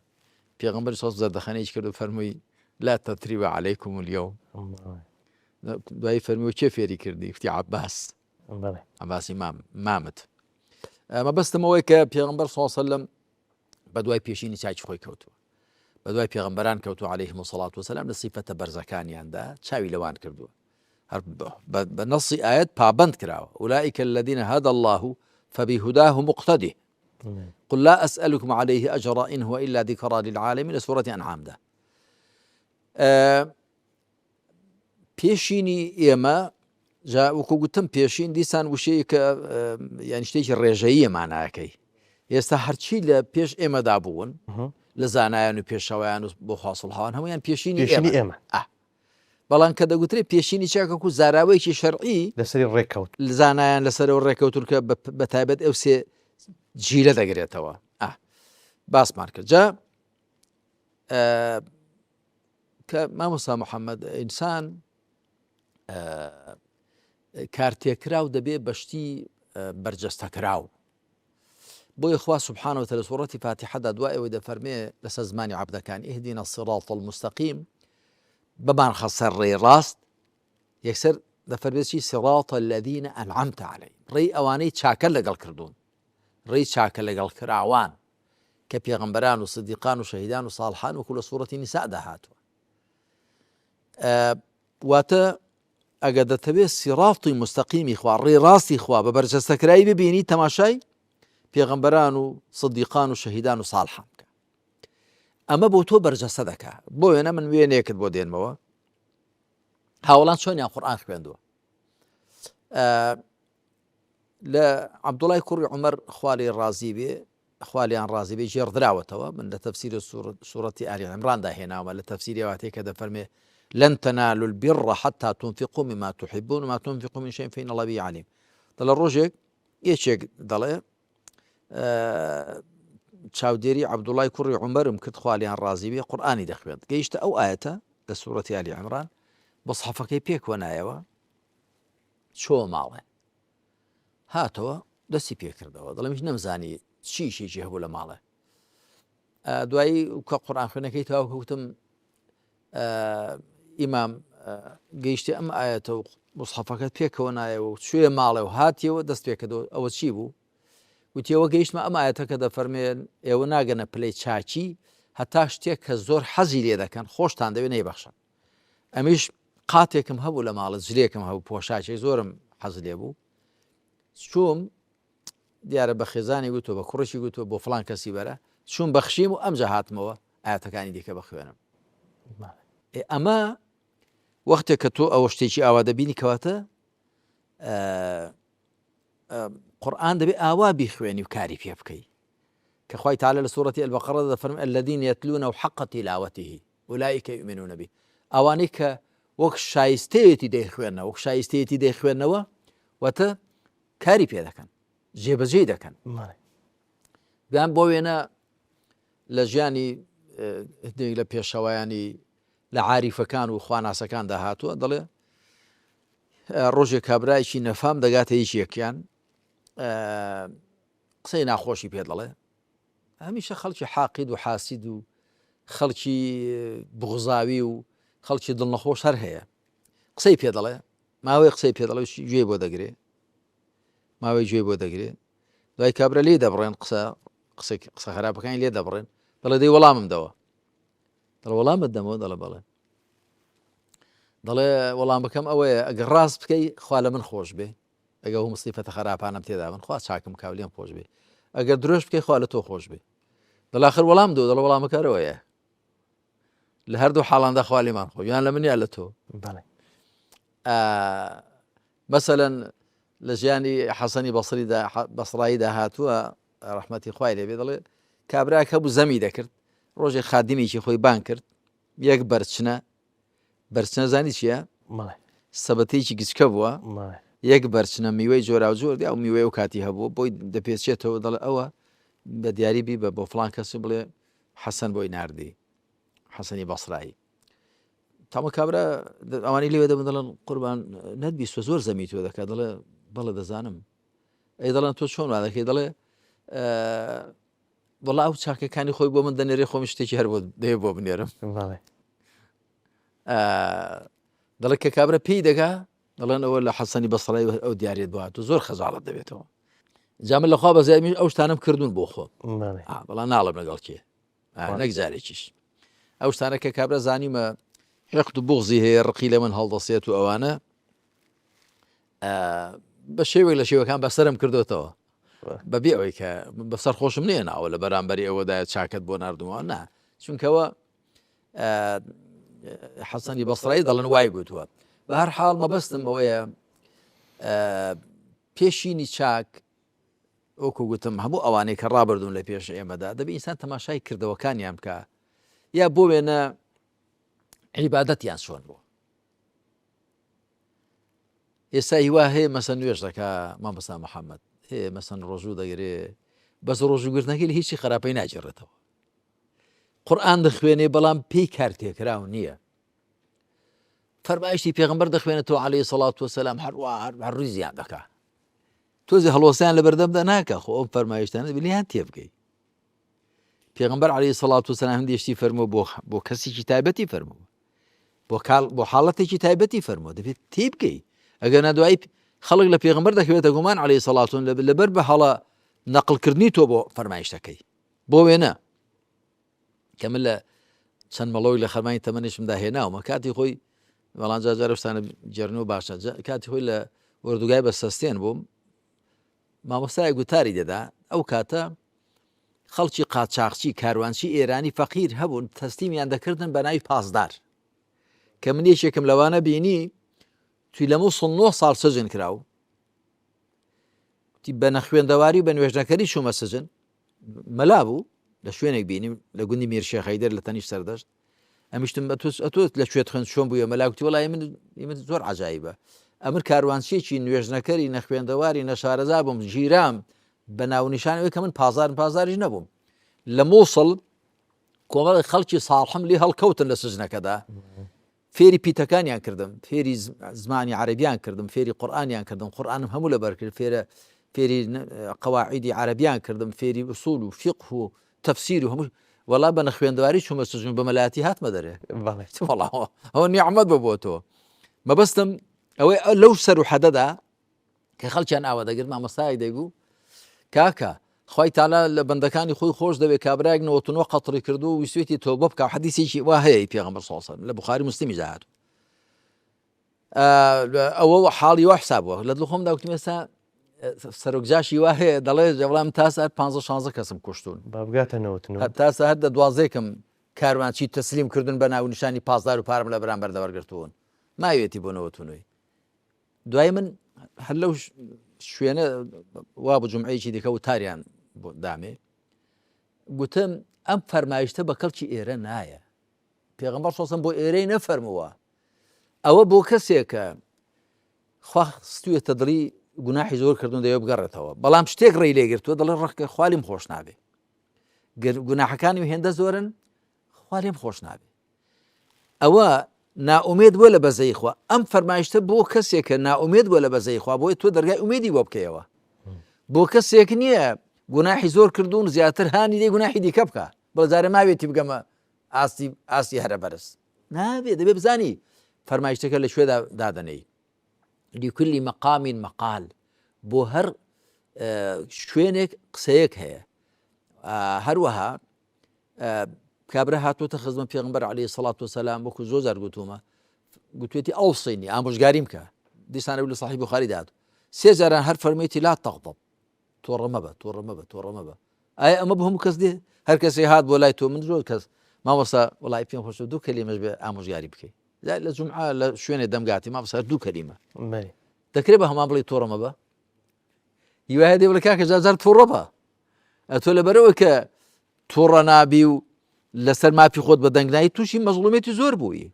پێغەمبەری صلی الله عليه وسلم زەردەخەنەیەکی کرد و فەرمووی لا تثریب عەلەیکم اليوم. دوایی فەرمووی کێ فێری کردی؟ وتی عەباس، عەباسی مامت. مەبەستمەوەی کە پێغەمبەر صلی الله عليه وسلم بە دوای پێشینی چاکی خۆی کەوتووە، بە دوای پێغەمبەران کەوتووە عەلەیهیم الصەڵات وسەلام لە سیفەتە بەرزەکانیاندا چاوی لەوان کردووە، هەر بە نەسی ئایەت پابند کراوە ئولائیکە الذین هەدى الله فبهداه مقتدی قل لا أسألكم عليه أجرا إن هو إلا ذكرى للعالمين لە سوورەتی ئەنعامدا. پێشینی ئێمە جا وەکو گوتم پێشین دیسان وشەیە کە یانی شتێکی ڕێژەیی ماناکەی. ئێستا هەرچی لە پێش ئێمەدا بوون لە زانایان و پێشەوەیان و بۆ خاسوڵحاوان هەمویان پێشینی ئێمە. بەڵام کە دەگوترێت پێشینی چاکەکو زاراوەیەکی شەرعی لەسەری ڕێکەوت زانایان لەسەرەوە ڕێکەوتون کە بە تایبەت ئەو سێ جیلە دەگرێتەوە. باسمان کرد. جا کە مامۆستا محەممەد ئینسان کارتێکراو دەبێ بەشتی بەرجەستەکراو. بۆی خوا سبحانه وتعالى سوورەتی فاتحەدا دوای ئەوەی دەفەرمێ لەسەر زمانی عەبدەکان اهدنا الصراط المستقيم بمان خەسەر ڕێڕاست، یەکسەر دەفەرمێ چی صراط الذين أنعمت عليهم، ڕێی ئەوانەی چاکە لەگەڵ کردوون، ڕێی چاکە لەگەڵ کراوان کە پێغەمبەران و سدیقان و شەهیدان و ساڵحان وەکو لە سوورەتی نیسادا هاتووە. واتە ئەگە دەتەوێت سیراطی مستەقیمی خوا ڕێڕاستی خوا بە بەرجەستەکرایی ببینی تەماشای پێغەمبەران و سدیقان و شەهیدان و ساڵحان بکە، ئەمە بۆ تۆ بەرجەستە دەکا. بۆ وێنە من وێنەیەکت بۆ دێنمەوە. هاوڵان چۆنیان قورئان خوێندووە لە عەبدوڵای کوڕی عومەر خوالی ڕازی بێ خوالیان ڕازی بێ ژێڕدراوەتەوە من لە تەفسیری سوورەتی ئالی عیمراندا هێناوە لە تەفسیری واتەیە کە دەفەرمێ لن تنالوا البر حتى تنفقوا مما تحبون وما تنفقوا من شيء فإن الله به عليم دەڵێ ڕۆژێک یەکێک دەڵێ چاودێری عەبدوڵای کوڕی عومەرم کرد خوالیان ڕازی بێ قورئانی دەخوێند گەیشتە ئەو ئایەتە لە سوورەتی ئالی عیمران مصحەفەکەی پێکوە نایەوە چۆ ماڵێ هاتەوە دەستی پێکردەوە دەڵێ هیچ نەمزانی چیشێکی هەبوو لە ماڵێ دوایی کە قورئان خوێنەکەی تەواو کەوتم ئیمام گەیشتی ئەم ئایەتە و مصحەفەکەت پێکەوە نایەوە و شوێ ماڵێ و هاتیەوە دەست پێکردەوە ئەوە چی بوو وتیەوە گەیشتمە ئەم ئایەتەکە دەفەرمێن ئێوە ناگەنە پلەی چاچی هەتا شتێک کە زۆر حەزی لێ دەکەن خۆشتان دەوێت نەیبەخشن ئەمیش قاتێکم هەبوو لە ماڵە جلێکم هەبوو پۆشاچی زۆرم حەز لێ بوو چووم دیارە بە خێزانی گوتۆ بە کوڕشی گوتۆ بۆ فڵان کەسی بەرە چوون بەخشیم و ئەمجا هاتمەوە ئاەتەکانی دیکە بخوێنم ئەمە وەختێک کە تۆ ئەوە شتێکی ئاوا دەبینی کەواتە قورئان دەبێ ئاوا بیخوێنی و کاری پێ بکەی کە خوای تعالی لە سوورەتی البەقەرە دەفەرمێ الذين يتلونه حق تلاوته أولئك يؤمنون به ئەوانەی کە وەک شایستەیەتی دەیخوێنەوە وەک شایستەیەتی دەیخوێنەوە واتە کاری پێ دەکەن جێبەجێ دەکەن بیان بۆ وێنە لە ژیانی لە پێشەوایانی لە عاریفەکان و خواناسەکاندا هاتووە دەڵێ ڕۆژێک کابرایکی نەفام دەگاتە هیچ یەکیان قسەی ناخۆشی پێ دەڵێ هەمیشە خەڵکی حاقید و حاسید و خەڵکی بغزاوی و خەڵکی دڵنەخۆش هەر هەیە قسەی پێ دەڵێ ماوەی قسەی پێ دەڵێ گوێ بۆ دەگرێ ماوەی گوێ بۆ دەگرێ دوای کابرا لێ دەبڕێن قسە خراپەکانی لێ دەبڕێن دەڵێ دەی وەڵامم دەوە دەڵێ وەڵامت دەمەوە دەڵێ بەڵێ دەڵێ وەڵام بکەم ئەوەیە ئەگەر ڕاست بکەی خوا لە من خۆش بێ ئەگە هەموو مصیفەتە خراپانم تێدا بن خوا چاکم کاو لێم خۆش بێ ئەگەر درۆژ بکەی خوا لە تۆ خۆش بێ دەڵێ ئاخر وەڵام دەوە دەڵێ وەڵامەکەرەوەیە لە هەردوو حاڵاندا خوا لێمان خۆش یان لە من یان لە تۆ مەسەلەن لە ژیانی حەسەنی بەسڕاییدا هاتووە ڕەحمەتی خوای لێبێ دەڵێ کابراک هەبوو زەمی دەکرد ڕۆژێک خادیمێکی خۆی بان کرد یەک بەرچنە زانی چییە سەبەتەیەکی گچکە بووە یەک بەرچنە میوەی جۆرا و جۆر دی ئەو میوەی و کاتی هەبوو بۆی دەپێچێتەوە دەڵێ ئەوە بە دیاری بی بە بۆ فڵان کەس بڵێ حەسەن بۆی ناردی حەسەنی بەسڕایی تامە کابرا ئەوانی لێوێ دەبن دەڵێن قوربان نەتبیستوە زۆر زەمی تۆ دەکات دەڵێ بەڵێ دەزانم ئەی دەڵێن تۆ چۆن وا دەکەی دەڵێ وەڵا ئەو چاکەکانی خۆی بۆ من دەنێرێ خۆم شتێکی هەر دەیە بۆ بنێرم دەڵێ کە کابرا پێی دەگا دەڵێن ئەوە لە حەسەنی بەسڕایی ئەو دیارێت بوات و زۆر خەجاڵت دەبێتەوە جامن لەخوا بەزایمی ئەو شتانم کردوون بۆ خۆم بەڵام ناڵم لەگەڵ کێ نەک جارێکیش ئەو شتانە کە کابرا زانیمە حقد و بوغزی هەیە ڕقی لە من هەڵدەسێت و ئەوانە بە شێوێک لە شێوەکان بەسەرم کردوتەوە بەبێ ئەوەی کە بەسەر خۆشم نییە ناوە لە بەرامبەری ئەوەدایە چاکت بۆ نردووە نا چونکەوە حەسەنی بەسڕایی دەڵێن وای گوتووە بە هەر حاڵ مەبەستم ئەوەیە پێشینی چاک ئەوکو گوتم هەموو ئەوانەی کە ڕابردوون لە پێش ئێمەدا دەبێت ئینسان تەماشای کردەوەکانیان بکە یا بۆ وێنە عیبادەتیان چۆن بوو ئێستا هیوا هەیە مەسەن نوێژ دەکا مامۆستا محەممەد هەیە مەسەن ڕۆژوو دەگرێ بەس ڕۆژوگرتنەکەی لە هیچی خراپەی ناجێڕێتەوە قورئان دەخوێنێ بەڵام پێی کار تێکراو نییە فەرمایشتی پێغەمبەر دەخوێنێتەوە عەلەیهی سەڵات وەسەلام هەر ڕووی زیان دەکا تۆزی هەڵوەسەیان لە بەردەمدا ناکە خۆ ئەو فەرمایشتانە بلیان تێ بکەی پێغەمبەر عەلەیهی سەڵات وەسەلام هەندێشتی فەرمووە بۆ کەسێکی تایبەتی فەرمووە بۆ حاڵەتێکی تایبەتی فەرمووە دەبێت تێ بکەی ئەگەر نەدوایی خەڵک لە پێغەمبەر دەکەوێتە گومان عەلەیهی سەڵات لەبەر بە هەڵە نەقڵکردنی تۆ بۆ فەرمایشتەکەی بۆ وێنە کە من لە چەند مەڵەوەی لە خەرمانی تەمەنیشمدا هێناومە کاتی خۆی بەڵام جار شتانە جێرنەوە باشە کاتی خۆی لە وەردوگای بەسەستێن بووم مامۆستای گوتاری دەدا ئەو کاتە خەڵکی قاچاقچی کاروانچی ئێرانی فەقیر هەبوون تەستیمیان دەکردن بە ناوی پاسدار کە من یەکێکم لەوانە بینی توی لە مووسڵ 9 ساڵ سەجن کراو بە نەخوێندەواری بە نوێژنەکەری چوومە سجن مەلا بوو لە شوێنێک بینیم لە گوندی میرشێخ حەیدەر لە تەنیش سەردەشت ئەمیشتم ئەتۆت لە کوێت خوێن چۆن بووە مەلاوتی وڵای من زۆر عجایبە ئەمر کاروانچێکی نوێژنەکەری نەخوێندەواری نەشارەزا بووم ژیرام بە ناونیشانەوەی کە من پازاریش نەبووم لە مووسڵ کۆمەڵی خەڵکی ساڵحم لێ هەڵکەوتن لە سجنەکەدا فێری پیتەکانیان کردم فێری زمانی عەرەبیان کردم فێری قورئانیان کردم قورئانم هەموو لەبەر کرد فێری قەواعیدی عەرەبیان کردم فێری ئوسوول و فیقه و تەفسیر و هەموو وەڵا بە نەخوێندەواری چوومە سجن بە مەلایەتی هاتمە دەرێ وەڵا ئەوە نیعمەت بە بۆ تۆ مەبەستم ئەوەی لەو سەر و حەدەدا کە خەڵکیان ئاوا دەگرت مامۆستایەک دەیگو کاکە خی تاالە لە بەندەکانی خۆی خۆش دەوێت کابراایك نەوەتنەوە قەتڕی کردو و ویسوێتی تۆ بە بکە حەدیسێکی وا هەیە پێغەمبەر صلی الله علیه و سلم لە بوخاری مسلمی داهات ئەوە حاڵی وا حسابووە لە دڵ خۆمدا وتم ئێستا سەرۆکجاشی وا هەیە دەڵێ جەوڵام تا ساعت 15-16 کەسم کوشتون تا ساعت 12 کاروانچی تەسلیم کردن بە ناونیشانی پازدار و پارم لە بەرامبەر دەوەرگرتوون ماوێتی بۆ نەوەتونەوەی دوای من هەر لەو شوێنە وا بە جومعەیەکی دیکە و تاریان بۆ دامێ گوتم ئەم فەرمایشتە بە کەڵکی ئێرە نایە پێغەمبەر سۆسم بۆ ئێرەی نەفەرمووە ئەوە بۆ کەسێکە خوا ستوێتە دڵی گوناحی زۆر کردوون دەیە بگەڕێتەوە بەڵام شتێک ڕێی لێگرتووە دەڵێ ڕەخکە خوالیم خۆش نابێ گوناحەکانی هێندە زۆرن خوالیم خۆش نابێ ئەوە ناومێد بووە لە بەزەی خوا ئەم فەرمایشتە بۆ کەسێکە ناومێد بووە لە بەزەی خوا بۆی تۆ دەرگای ئومێدی بۆ بکەیەوە بۆ کەسێک نییە گوناحی زۆر کردوون زیاتر هانی لێ گوناحی دیکە بکە بەڵزارە ماوێتی بگەمە ئاستی هەرە بەرز نابێت دەبێ بزانی فەرمایشتەکە لە شوێدا دادەنەی لكل مقام مقال بۆ هەر شوێنێک قسەیەک هەیە هەروەها کابرا هاتوۆتە خزمە پێغەمبەر عەلەیهی سەڵات وسەلام وەکو زۆر جار گوتومە گوتوێتی ئەوسینی ئامۆژگاریم کە دیسانە لە صحیح بوخاری داهات سێ جاران هەر فەرمێتی لا تەغضەب تۆڕە مەبە ئایا ئەمە بە هەموو کەس دێ هەر کەسێ هات بۆ لای تۆ من زۆر کەس مامۆستا وەڵی پێم خۆشە دوو کەلیمەش بێ ئامۆژگاری بکەیت لە جومعە لە شوێنێ دەمگاتی مامۆستا دوو کەلیمە دەکرێت بە هەمان بڵێ تۆڕە مەبە هیوایە دێ بڵێ کاکە جار تۆڕە بە ئەتۆ لەبەرەوە کە تۆڕە نابی و لەسەر مافی خۆت بە دەنگنایی تووشی مەزڵومێتی زۆر بووی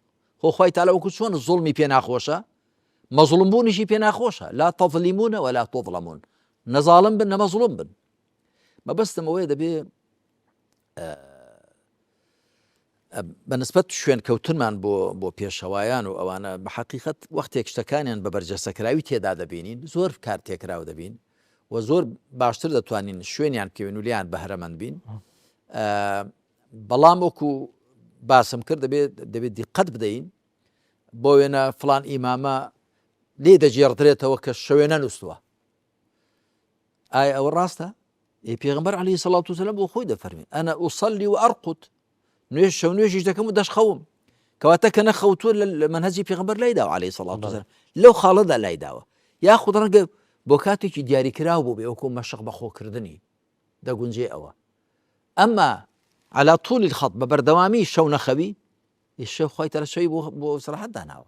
خۆی تاالە وەکو چۆن زوڵمی پێ ناخۆشە مەزڵوم بوونیشی پێ ناخۆشە لا تەظلیمونە ولا تظلمون نەزاڵم بن نەمەزڵوم بن مەبەستم ئەوەیە دەبێ بەنسبەت شوێن کەوتنمان بۆ پێشەوایان و ئەوانە بە حەقیقەت وەختێک شتەکانیان بە بەرجەسەکراوی تێدا دەبینین زۆر کار تێکراو دەبین و زۆر باشتر دەتوانین شوێنیان بکەوین و لیان بەهرەمەند بین بەڵام وەکو باسم کرد دەبێت دیقەت بدەین بۆ وێنە فڵان ئیمامە لێ دەجێڕدرێتەوە کە شەوێ نەنووسووە ئایا ئەوە ڕاستە؟ پێغەمبەر عەلەیهی سەڵات وسەلام بۆ خۆی دەفەرمێ ئەنە ئوسەلی و ئەرقد شەو نوێژیش دەکەم و دەشخەوم کەواتە کە نەخەوتووە لە مەنهەجی پێغەمبەر لایداوە عەلەیهی سەڵات وسەلام لەو خاڵەدا لایداوە یاخود ڕەنگە بۆ کاتێکی دیاریکراو بوو بێ وەکو مەشق بەخۆکردنی دەگونجێ ئەوە ئەمما على طول الخط ببردوامي شو نخبي الشيخ خويت على شيء بو صراحة داناوه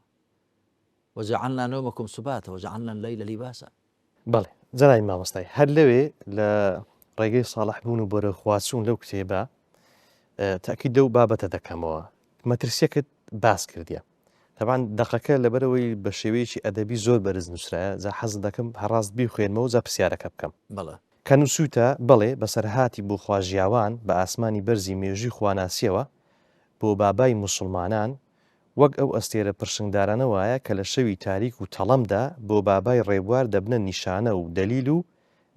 وجعلنا نومكم سباتا وجعلنا الليل لباسا بەڵێ جەنای مامۆستای هەر لەوێ لە ڕێگەی ساڵح بوون و بەرە خواچوون لەو کتێبە تاکید لەو بابەتە دەکەمەوە مەترسیەکت باس کردیە طبعا دەقەکە لەبەرەوەی بە شێوەیەکی ئەدەبی زۆر بەرز نووسرایە جا حەز دەکەم هەڕاست بیخوێنمەوە جا پرسیارەکە بکەم بەڵێ کە نووسوتە بەڵێ بەسەرهاتی بۆ خواژیاوان بە ئاسمانی بەرزی مێژوی خواناسیەوە بۆ بابای موسڵمانان وەک ئەو ئەستێرە پرشنگدارانە وایە کە لە شەوی تاریک و تەڵەمدا بۆ بابای ڕێبوار دەبنە نیشانە و دەلیل و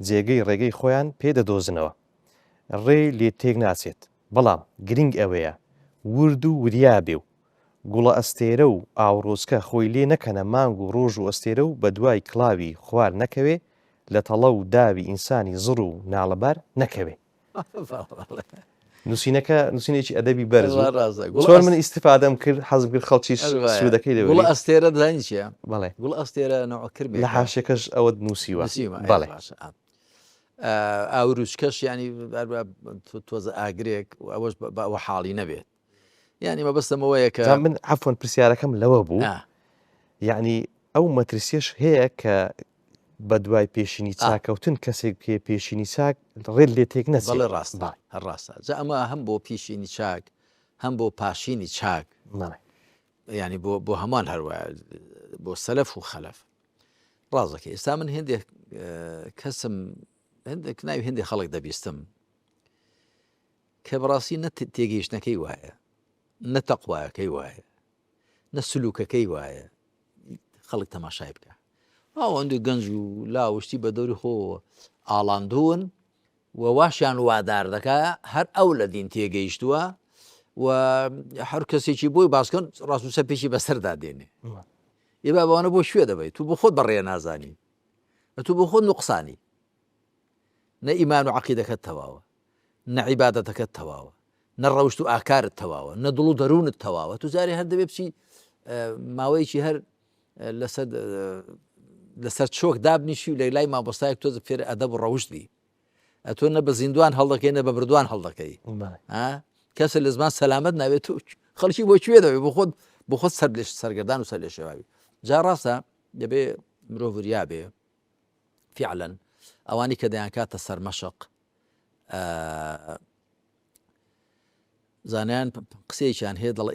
جێگەی ڕێگەی خۆیان پێدەدۆزنەوە ڕێ لێ تێک ناچێت بەڵام گرنگ ئەوەیە ورد و وریا بێ و گوڵە ئەستێرە و ئاوڕۆچکە خۆی لێ نەکەنە مانگ و ڕۆژ و ئەستێرە و بە دوای کڵاوی خوار نەکەوێ لە تەڵە و داوی ئینسانی زڕ و ناڵەبار نەکەوێ نووسینێکی ئەدەبی بەرز چۆن من ئیستیفادەم کرد حەزم کرد خەڵکیش سوودەکەی لێ گوڵە ئەستێرە دەزانی چییە؟ بەڵێ گوڵە ئەستێرە نەوەکرد لە حاشەکەش ئەوە نووسیوە بەڵێ ئاوروچکەش ینی تۆزە ئاگرێک ئەوەش بە حاڵی نەبێت یعنی مەبەستەمەوەیە کە من عەفوەن پرسیارەکەم لەوە بوو یعنی ئەو مەترسیەش هەیە کە بە دوای پێشینی چاکەوتن کەسێک پێ پێشینی چاک ڕێت لێ تێک نەچێت. بەڵێ ڕاستە هەر ڕاستە جا ئەمە هەم بۆ پیشینی چاک هەم بۆ پاشینی چاک ینی بۆ هەمان هەروە بۆ سەلەف و خەلەف ڕازەکە. ئێستا من هێندێک کەسم ناوی هێندێک خەڵک دەبیستم کە بەڕاستی نە تێگەیشتنەکەی وایە، نە تەقوایەکەی وایە، نە سلووکەکەی وایە، خەڵک تەماشای بکە ئەوەندە گەنج و لاوشتی بە دەوری خۆ ئاڵاندوون و واشیان وادار دەکا هەر ئەو لە دین تێگەیشتووە و هەر کەسێکی بۆی باسکەن ڕاستوسە پێشی بەسەردا دێنێ. ێ بەوانە بۆ شوێ دەبێت تو بۆ خۆت بەڕێ نازانی، تو بۆ خۆت نوقسانی، نە ئیمان و عەقیدەکەت تەواوە، نە عیبادەتەکەت تەواوە، نە ڕەوشت و ئاکارت تەواوە، نە دڵ و دەروونت تەواوە. تو جارێ هەر دەبێ بچی ماوەیەکی هەر لەسەر چۆک دابنیشی و لە لای مامۆستایەک تۆ فێر ئەدەب و ڕەوشتی ئەتۆ نە بە زیندوان هەڵدەکەی نە بە بردوان هەڵدەکەی. کەسە لە زمان سەلامەت ناوێت و خەڵکی بۆ کوێ دەوێت بۆ خۆت سەرگەردان و سەر لێ شێواوی. جا ڕاستە دەبێ مرۆڤ وریا بێ فعلاً ئەوانی کە دەیان کاتە سەر مەشق زانیان قسەیەکیان هەیە دەڵێ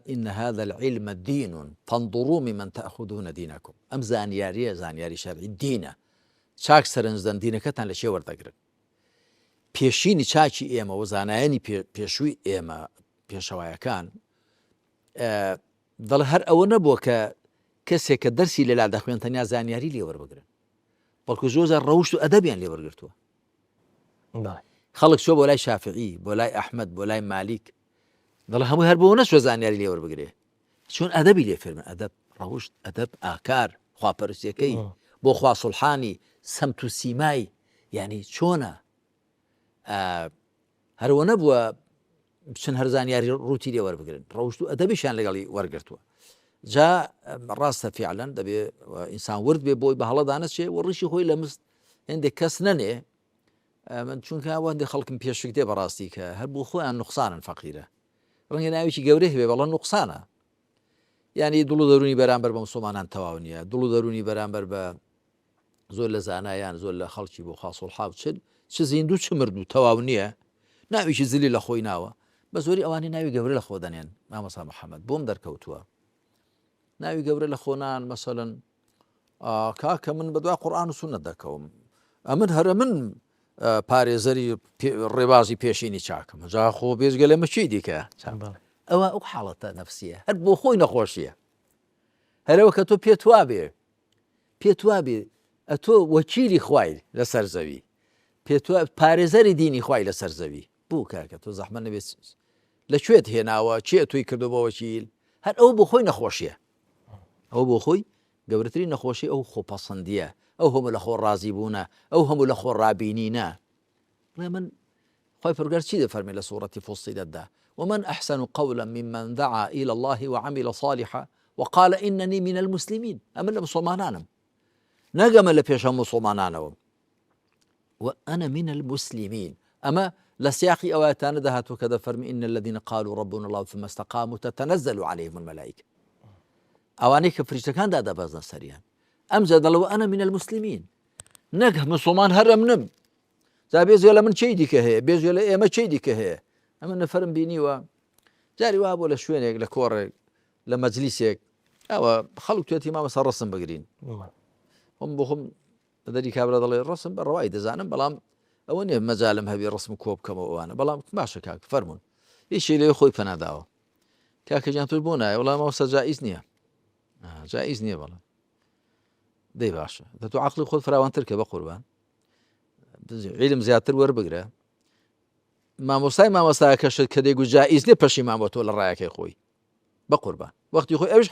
ئین هذا العلم دین فانظروا ممن تأخذون دینەکم. ئەم زانیاریە زانیاری شەرعی دینە، چاک سەرنجدەن دینەکەتان لە شێ وەردەگرن. پێشینی چاکی ئێمە و زانایانی پێشووی ئێمە پێشەوایەکان دەڵێ هەر ئەوە نەبووە کە کەسێک کە دەرسی لەلا دەخوێن تەنیا زانیاری لێوەربگرن، بەڵکو زۆر ڕەوشت و ئەدەبیان لێوەرگرتووە. خەڵک چۆ بۆ لای شافعی، بۆ لای ئەحمەد، بۆ لای مالیک، دەڵێ هەمووی هەر بۆ نەچوە زانیاری لێوەربگرێ، چۆن ئەدەبی لێ فێرمن، ئەدەب، ڕەوشت، ئەدەب، ئاکار، خواپەرستیەکەی، بۆ خوا سوڵحانی، سەمت و سیمای، یعنی چۆنە هەروە نەبووە بچن هەر زانیاری ڕووتی لێ وەربگرن، ڕەوشت و ئەدەبیشان لەگەڵی وەرگرتووە. جا ڕاستە فعلاً دەبێ ئینسان ورد بێ بۆی بە هەڵە دانەچێ و ڕیشی خۆی لە مست هێندێک کەس نەنێ. من چونکە ئەوەندێک خەڵکم پێشک دێ بەڕاستی کە هەر بۆ خۆیان نوقسانن فەقیرە، ڕەنگە ناویی گەورەی هەبێ بەڵام نوقسانە، یعنی دڵ و دەرونی بەرامبەر بە مسڵمانان تەواو نییە، دڵ و دەرونی بەرامبەر بە زۆر لە زانایان زۆر لە خەڵکی بۆ خوا سوڵحا چ زیندوو چ مردوو تەواو نییە، ناویشی زلی لە خۆی ناوە، بە زۆری ئەوانی ناوی گەورە لە خۆ دەنێن. مامۆستا محەممەد بۆم دەرکەوتووە ناوی گەورە لە خۆنان مەسەڵەن کاکە من بەدوای قورئان و سونەت دەکەوم، ئەمن هەرە من پارێزەری ڕێبازی پێشینی چاکم، جا خۆ بێزگە لە مەچی دیکە. ئەوە ئەو حاڵەتە نەفسیە، هەر بۆ خۆی نەخۆشیە، هەرەوە کە تۆ پێت وابێ ئەتۆ وەکیلی خوای لەسەر زەوی، پێت پارێزەری دینی خوای لەسەر زەوی، بوو کاکە تۆ زەحمەت نەبێت لەکوێت هێناوە چێ توی کردو بە وەکیل، هەر ئەو بۆ خۆی نەخۆشیە، ئەو بۆ خۆی گەورەترین نەخۆشی ئەو خۆپەسەندیە، ئەو هەموو لە خۆ ڕازی بوونە، ئەو هەموو لە خۆ ڕابینینە. من خوای پەروەردگار چی دەفەرمێ لە سوورەتی فوسیلەتدا ومن أحسن قولا ممن دعا إلى الله وعمل صالحا وقال إنني من المسلمين. أمن مسلمانانم نەگەمە لە پێشە مسلمانانەوە وأنا من المسلمين. أما لسياقي أواتان دهاتو كذا فرمي إن الذين قالوا ربنا الله ثم استقاموا تتنزل عليهم الملائكة. أوانيك فريشتكان دادا بازنا سريان أمزد الله وأنا من المسلمين. نەک مسلمان هەرم نم جا بێزگە لە من چی دیکە هەیە، بێزگە لە ئێمە چی دیکە هەیە. ئەمە نەفەرم بینیوە جاری وا بۆ لە شوێنێک لە کۆڕێک لە مەجلیسێک ئەوە خەڵک توێتی مامەسا ڕسم بگرین، خۆم بۆ خۆم بەدەری کابرا دەڵێ ڕسم بە ڕەوای دەزانم، بەڵام ئەوە نییە مەجالم هەبێ ڕسم کۆ بکەمەوە ئەوانە، بەڵام باشە کاک فەرمون هیچی لێ خۆی پەناداوە. کاکە جان تۆ بۆ نایە، وەڵام مامۆستا جائیز نییە، جائیز نییە، بەڵام دەی باشە دە تۆ عەقڵی خۆت فراوانتر کە بە قوربان عیلم زیاتر وەربگرە. مامۆستایەکەشت کە دەیگوت جائیز نییە پەشیمان بۆ تۆ لە ڕایەکەی خۆی بە قوربان، وەختی خۆی ئەوش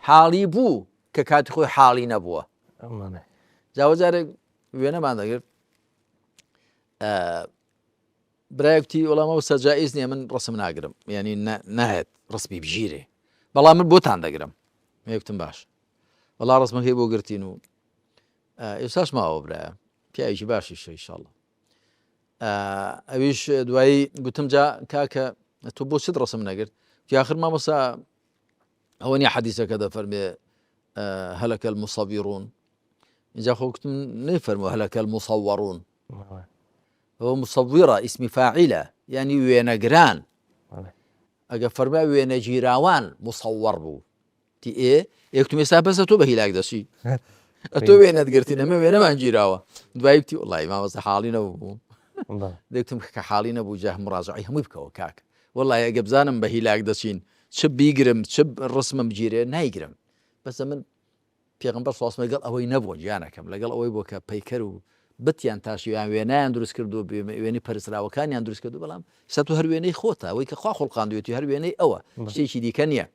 حاڵی بوو کە کاتی خۆی حاڵی نەبووە. جاوە جارێک وێنەمان دەگرت برایەکتی وەڵام مامۆستا جائیز نییە من ڕسم ناگرم، یعنی نایەت ڕسمی بژیرێ، بەڵام من بۆتان دەگرم. مێکتم باش وەڵا ڕسمەکەی بۆ گرتین و ئێستاش ماوە برایە پیاوێکی باشیشە ئینشاڵڵا. ئەویش دوایی گوتم جا کاکە تۆ بۆ چت ڕسم نەگرت؟ آخر مامۆستا ئەوە نییە حەدیسەکە دەفەرمێ هەلەکە المصەویڕون اینجا خۆکتم نەیفەرمووە هەلەکە المصورون هو مصورة اسم فاعلة يعني وێنەگران ئەگە فەرمای وێنەگیراوان مصور بوو تی یەکتم ێستا بەسە تۆ بە هیلاک دەچی ئەتۆ وێنەت گرتی ئەمە وێنەمان گیراوە دوای وتی وڵی مامەسە حاڵی نەبوو دەکتم کە حاڵی نەبوو جا مڕاجعی هەمووی بکەوە کاک وڵی ئەگە بزانم بە هیلاک دەچین چ بیگرم چ ڕسمم گیرێ نایگرم بەسە من پێغەمبەر سڵاس لەگەڵ ئەوەی نەبووە گیانەکەم لەگەڵ ئەوەی بۆ کە پەیکەر و بتیان تاشییان وێنیان دروست کردو وێنی پەرسراوەکانیان دروست کردو بەڵام سەت و هەر وێنەی خۆتە ئەوەی کە خوا خوڵقاندوێتی هەر وێنەی ئەوە شتێکی دیکە نییە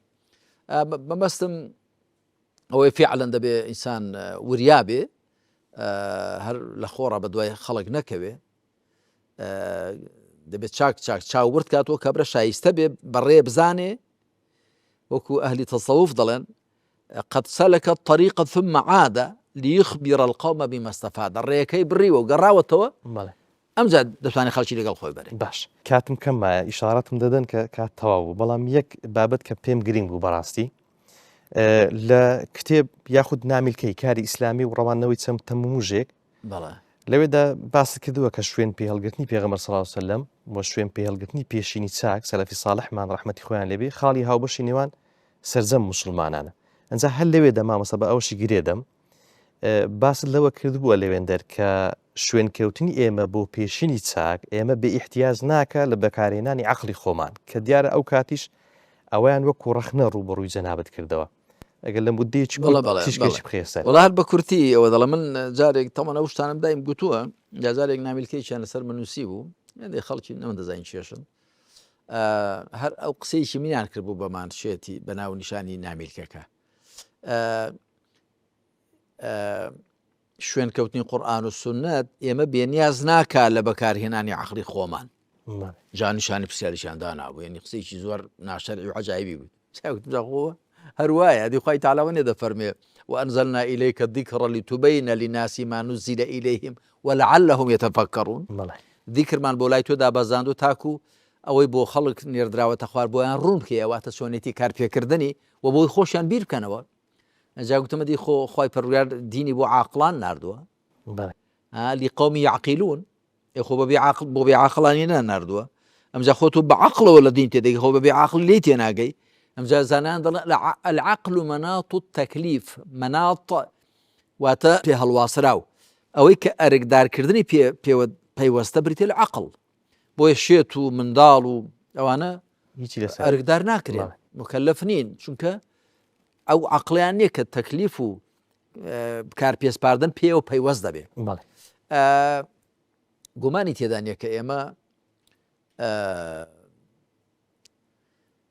بەمەستم ئەوەی فعلەن دەبێ ئینسان وریابێ هەر لە خۆڕە بە دوای خەڵک نەکەوێ دەبێت چاک چاوبرد کاتەوە کە برە شایستە بێ بەڕێ بزانێ وەکو ئەهلی تەسەوف دەڵێن قد سلك الطريق ثم عاد ليخبر القوم بما استفاد ڕێەکەی بڕیوە و گەڕاوەتەوە ئەمجا دەتوانێت خەڵکی لەگەڵ خۆی بەرێ باش کاتم کەممایە ئیشارەتم دەدەن کە کات تەواو بوو بەڵام یەک بابەت کە پێم گرنگ بوو بەڕاستی لە کتێب یاخود نامیلکەی کاری ئیسلامی و ڕەوانەوەی چەم تەموژێک لەوێدا باس کردووە کە شوێن پێهەڵگرتنی پێغەمبەر صلی الله علیه وسلم بۆ شوێن پێهەڵگرتنی پێشینی چاک سەلەفی ساڵحمان ڕەحمەتی خۆیان لێبێ خاڵی هاوبەشی نێوان سەرجەم موسڵمانانە ئەنجا هەر لەوێدا مامەسە بە ئەوشی گرێدەم باست لەوە کردبووە لەوێندەر کە شوێنکەوتنی ئێمە بۆ پێشینی چاک ئێمە بێ ئیحتیاج ناکە لە بەکارهێنانی عەقڵی خۆمان کە دیارە ئەو کاتیش ئەویان وەکو ڕەخنە ڕوبەڕووی جەنابەت کردەوە ئەگەر لە مودەیەکی تیشکێکی بخێسەر وڵا هەر بە کورتی ئەوە دەڵە من جارێک تەمەەن ئەو شتانم دایم گوتووە یا جارێک نامیلکەیشیان لەسەر منووسی بوو دێ خەڵکی نەوەندەزانین چێشن هەر ئەو قسەیشی منیان کردبوو بەمان شێتی بە ناو نیشانی نامیلکەکە شوێنکەوتنی قورئان و سونەت ئێمە بێنیاز ناکا لە بەکارهێنانی عەقڵی خۆمان جانیشانی پرسیاریشیان دانابوو ینی قسەیەکی زۆر ناشەرعی و عەجایبی بوو خۆوە هەروایە دی خوای تەعالی وێ دەفەرمێ وأنزلنا إليك الذكر لتبين للناس ما نزل إليهم ولعلهم يتفكرون ذیکرمان بۆ لای تۆ دابەزاند و تاکو ئەوەی بۆ خەڵک نێردراوەتە خوار بۆیان ڕوون بکەیە واتە چۆنێتی کارپێکردنی و بۆی خۆشیان بیر بکەنەوە ئەجا گوتمەدی خۆی پەروەردگار دینی بۆ عاقڵان ناردووە لقومی یعقیلون خۆ بۆ بێعاقڵانی ناردووە ئەمجا خۆ تۆ بە عەقڵەوە لە دین تێدەگەی خۆ بە بێعاقڵ لێ تێناگەی ئەمجا زانایان دەڵێن العەقل مناط التەکلیف مناط واتە پێ هەڵواسراو ئەوەی کە ئەرکدارکردنی پەیوەستە بریتێ لە عەقڵ بۆیە شێت و منداڵ و ئەوانە ئەرکدار ناکرێن مکەلەف نین چونکە ئەو عەقڵیان نییە کە تەکلیف و کارپێسپاردن پێوە پەیوەست دەبێ گومانی تێدا نییە کە ئێمە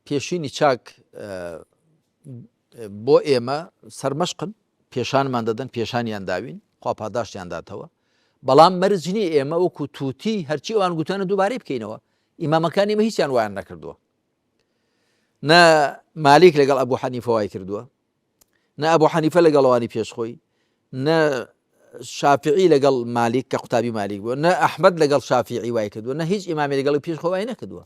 پێشینی چاک بۆ ئێمە سەرمەشقن پێشانمان دەدەن پێشانیان داوین خوا پاداشتیان داتەوە بەڵام مەرجنی ئێمە وەکو تووتی هەرچی ئەوان گوتانە دووبارەی بکەینەوە ئیمامەکانی ئێمە هیچیان وایان نەکردووە نە مالیک لەگەڵ ئەبوو حەنیفە وای کردووە نە ئەبوو حەنیفە لەگەڵەوانی پێشخۆی نە شافعی لەگەڵ مالیک کە قوتابی مالیک بووە نە ئەحمەد لەگەڵ شافعی وای کردووە نە هیچ ئیمامی لەگەڵی پێشخۆ وای نەکردووە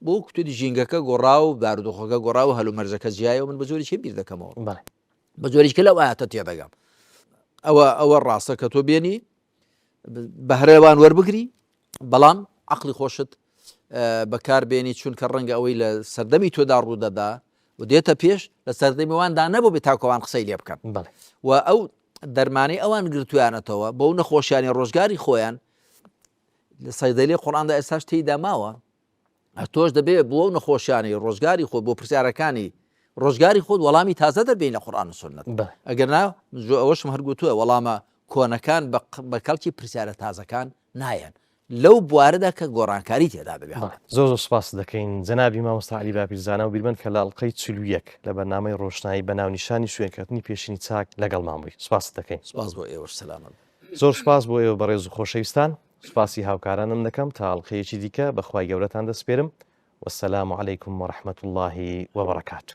بۆ کتێری ژینگەکە گۆڕا و بارودۆخەکە گۆڕا و هەلو مەرجەکە جیایەوە من بە زۆریشی بیر دەکەمەوە بە زۆریشکە لەو ئاەتە تێدەگەم ئەوە ڕاستە کە تۆ بێنی بەهرەوان وەربگری بەڵام عەقڵی خۆشت بەکاربێنی چونکە ڕەنگە ئەوەی لە سەردەمی تۆدا ڕوودەدا و دێتە پێش لە سەردەمیواندا نەبوو بێ تاکەوان قسەی لێ بکەن و ئەو دەرمانەی ئەوان گرتویانەتەوە بەو نەخۆشیانی ڕۆژگاری خۆیان لە سەیدەلێ قورئاندا ئێستاش تێیدا ماوە تۆش دەبێت بۆ ئەو نەخۆشیانی ڕۆژگاری خۆ بۆ پرسیارەکانی ڕۆژگاری خۆت وەڵامی تازە دەربێن لە قورئان و سونەت ئەگەرنا ئەوەشم هەرگوتووە وەڵامە کۆنەکان بە کەڵکی پرسیارە تازەکان نایەن لەو بوارەدا کە گۆڕانکاری تێدا ببێت زۆر سوپاس دەکەین جەنابی مامۆستا عەلی باپیرزانە و بیرمەن کە لە ئەڵقەی 41 لە بەرنامەی ڕۆشنایی بەناونیشانی شوێنکەوتنی پێشینی چاک لەگەڵمان بووی سوپاس دەکەین سوپاس بۆ ئێوەش سەلامت زۆر سوپاس بۆ ئێوە بەڕێز و خۆشەویستان سوپاسی هاوکارانم دەکەم تا ئەڵقەیەکی دیکە بەخوای گەورەتان دەسپێرم والسلام عليكم ورحمة الله وبركاته.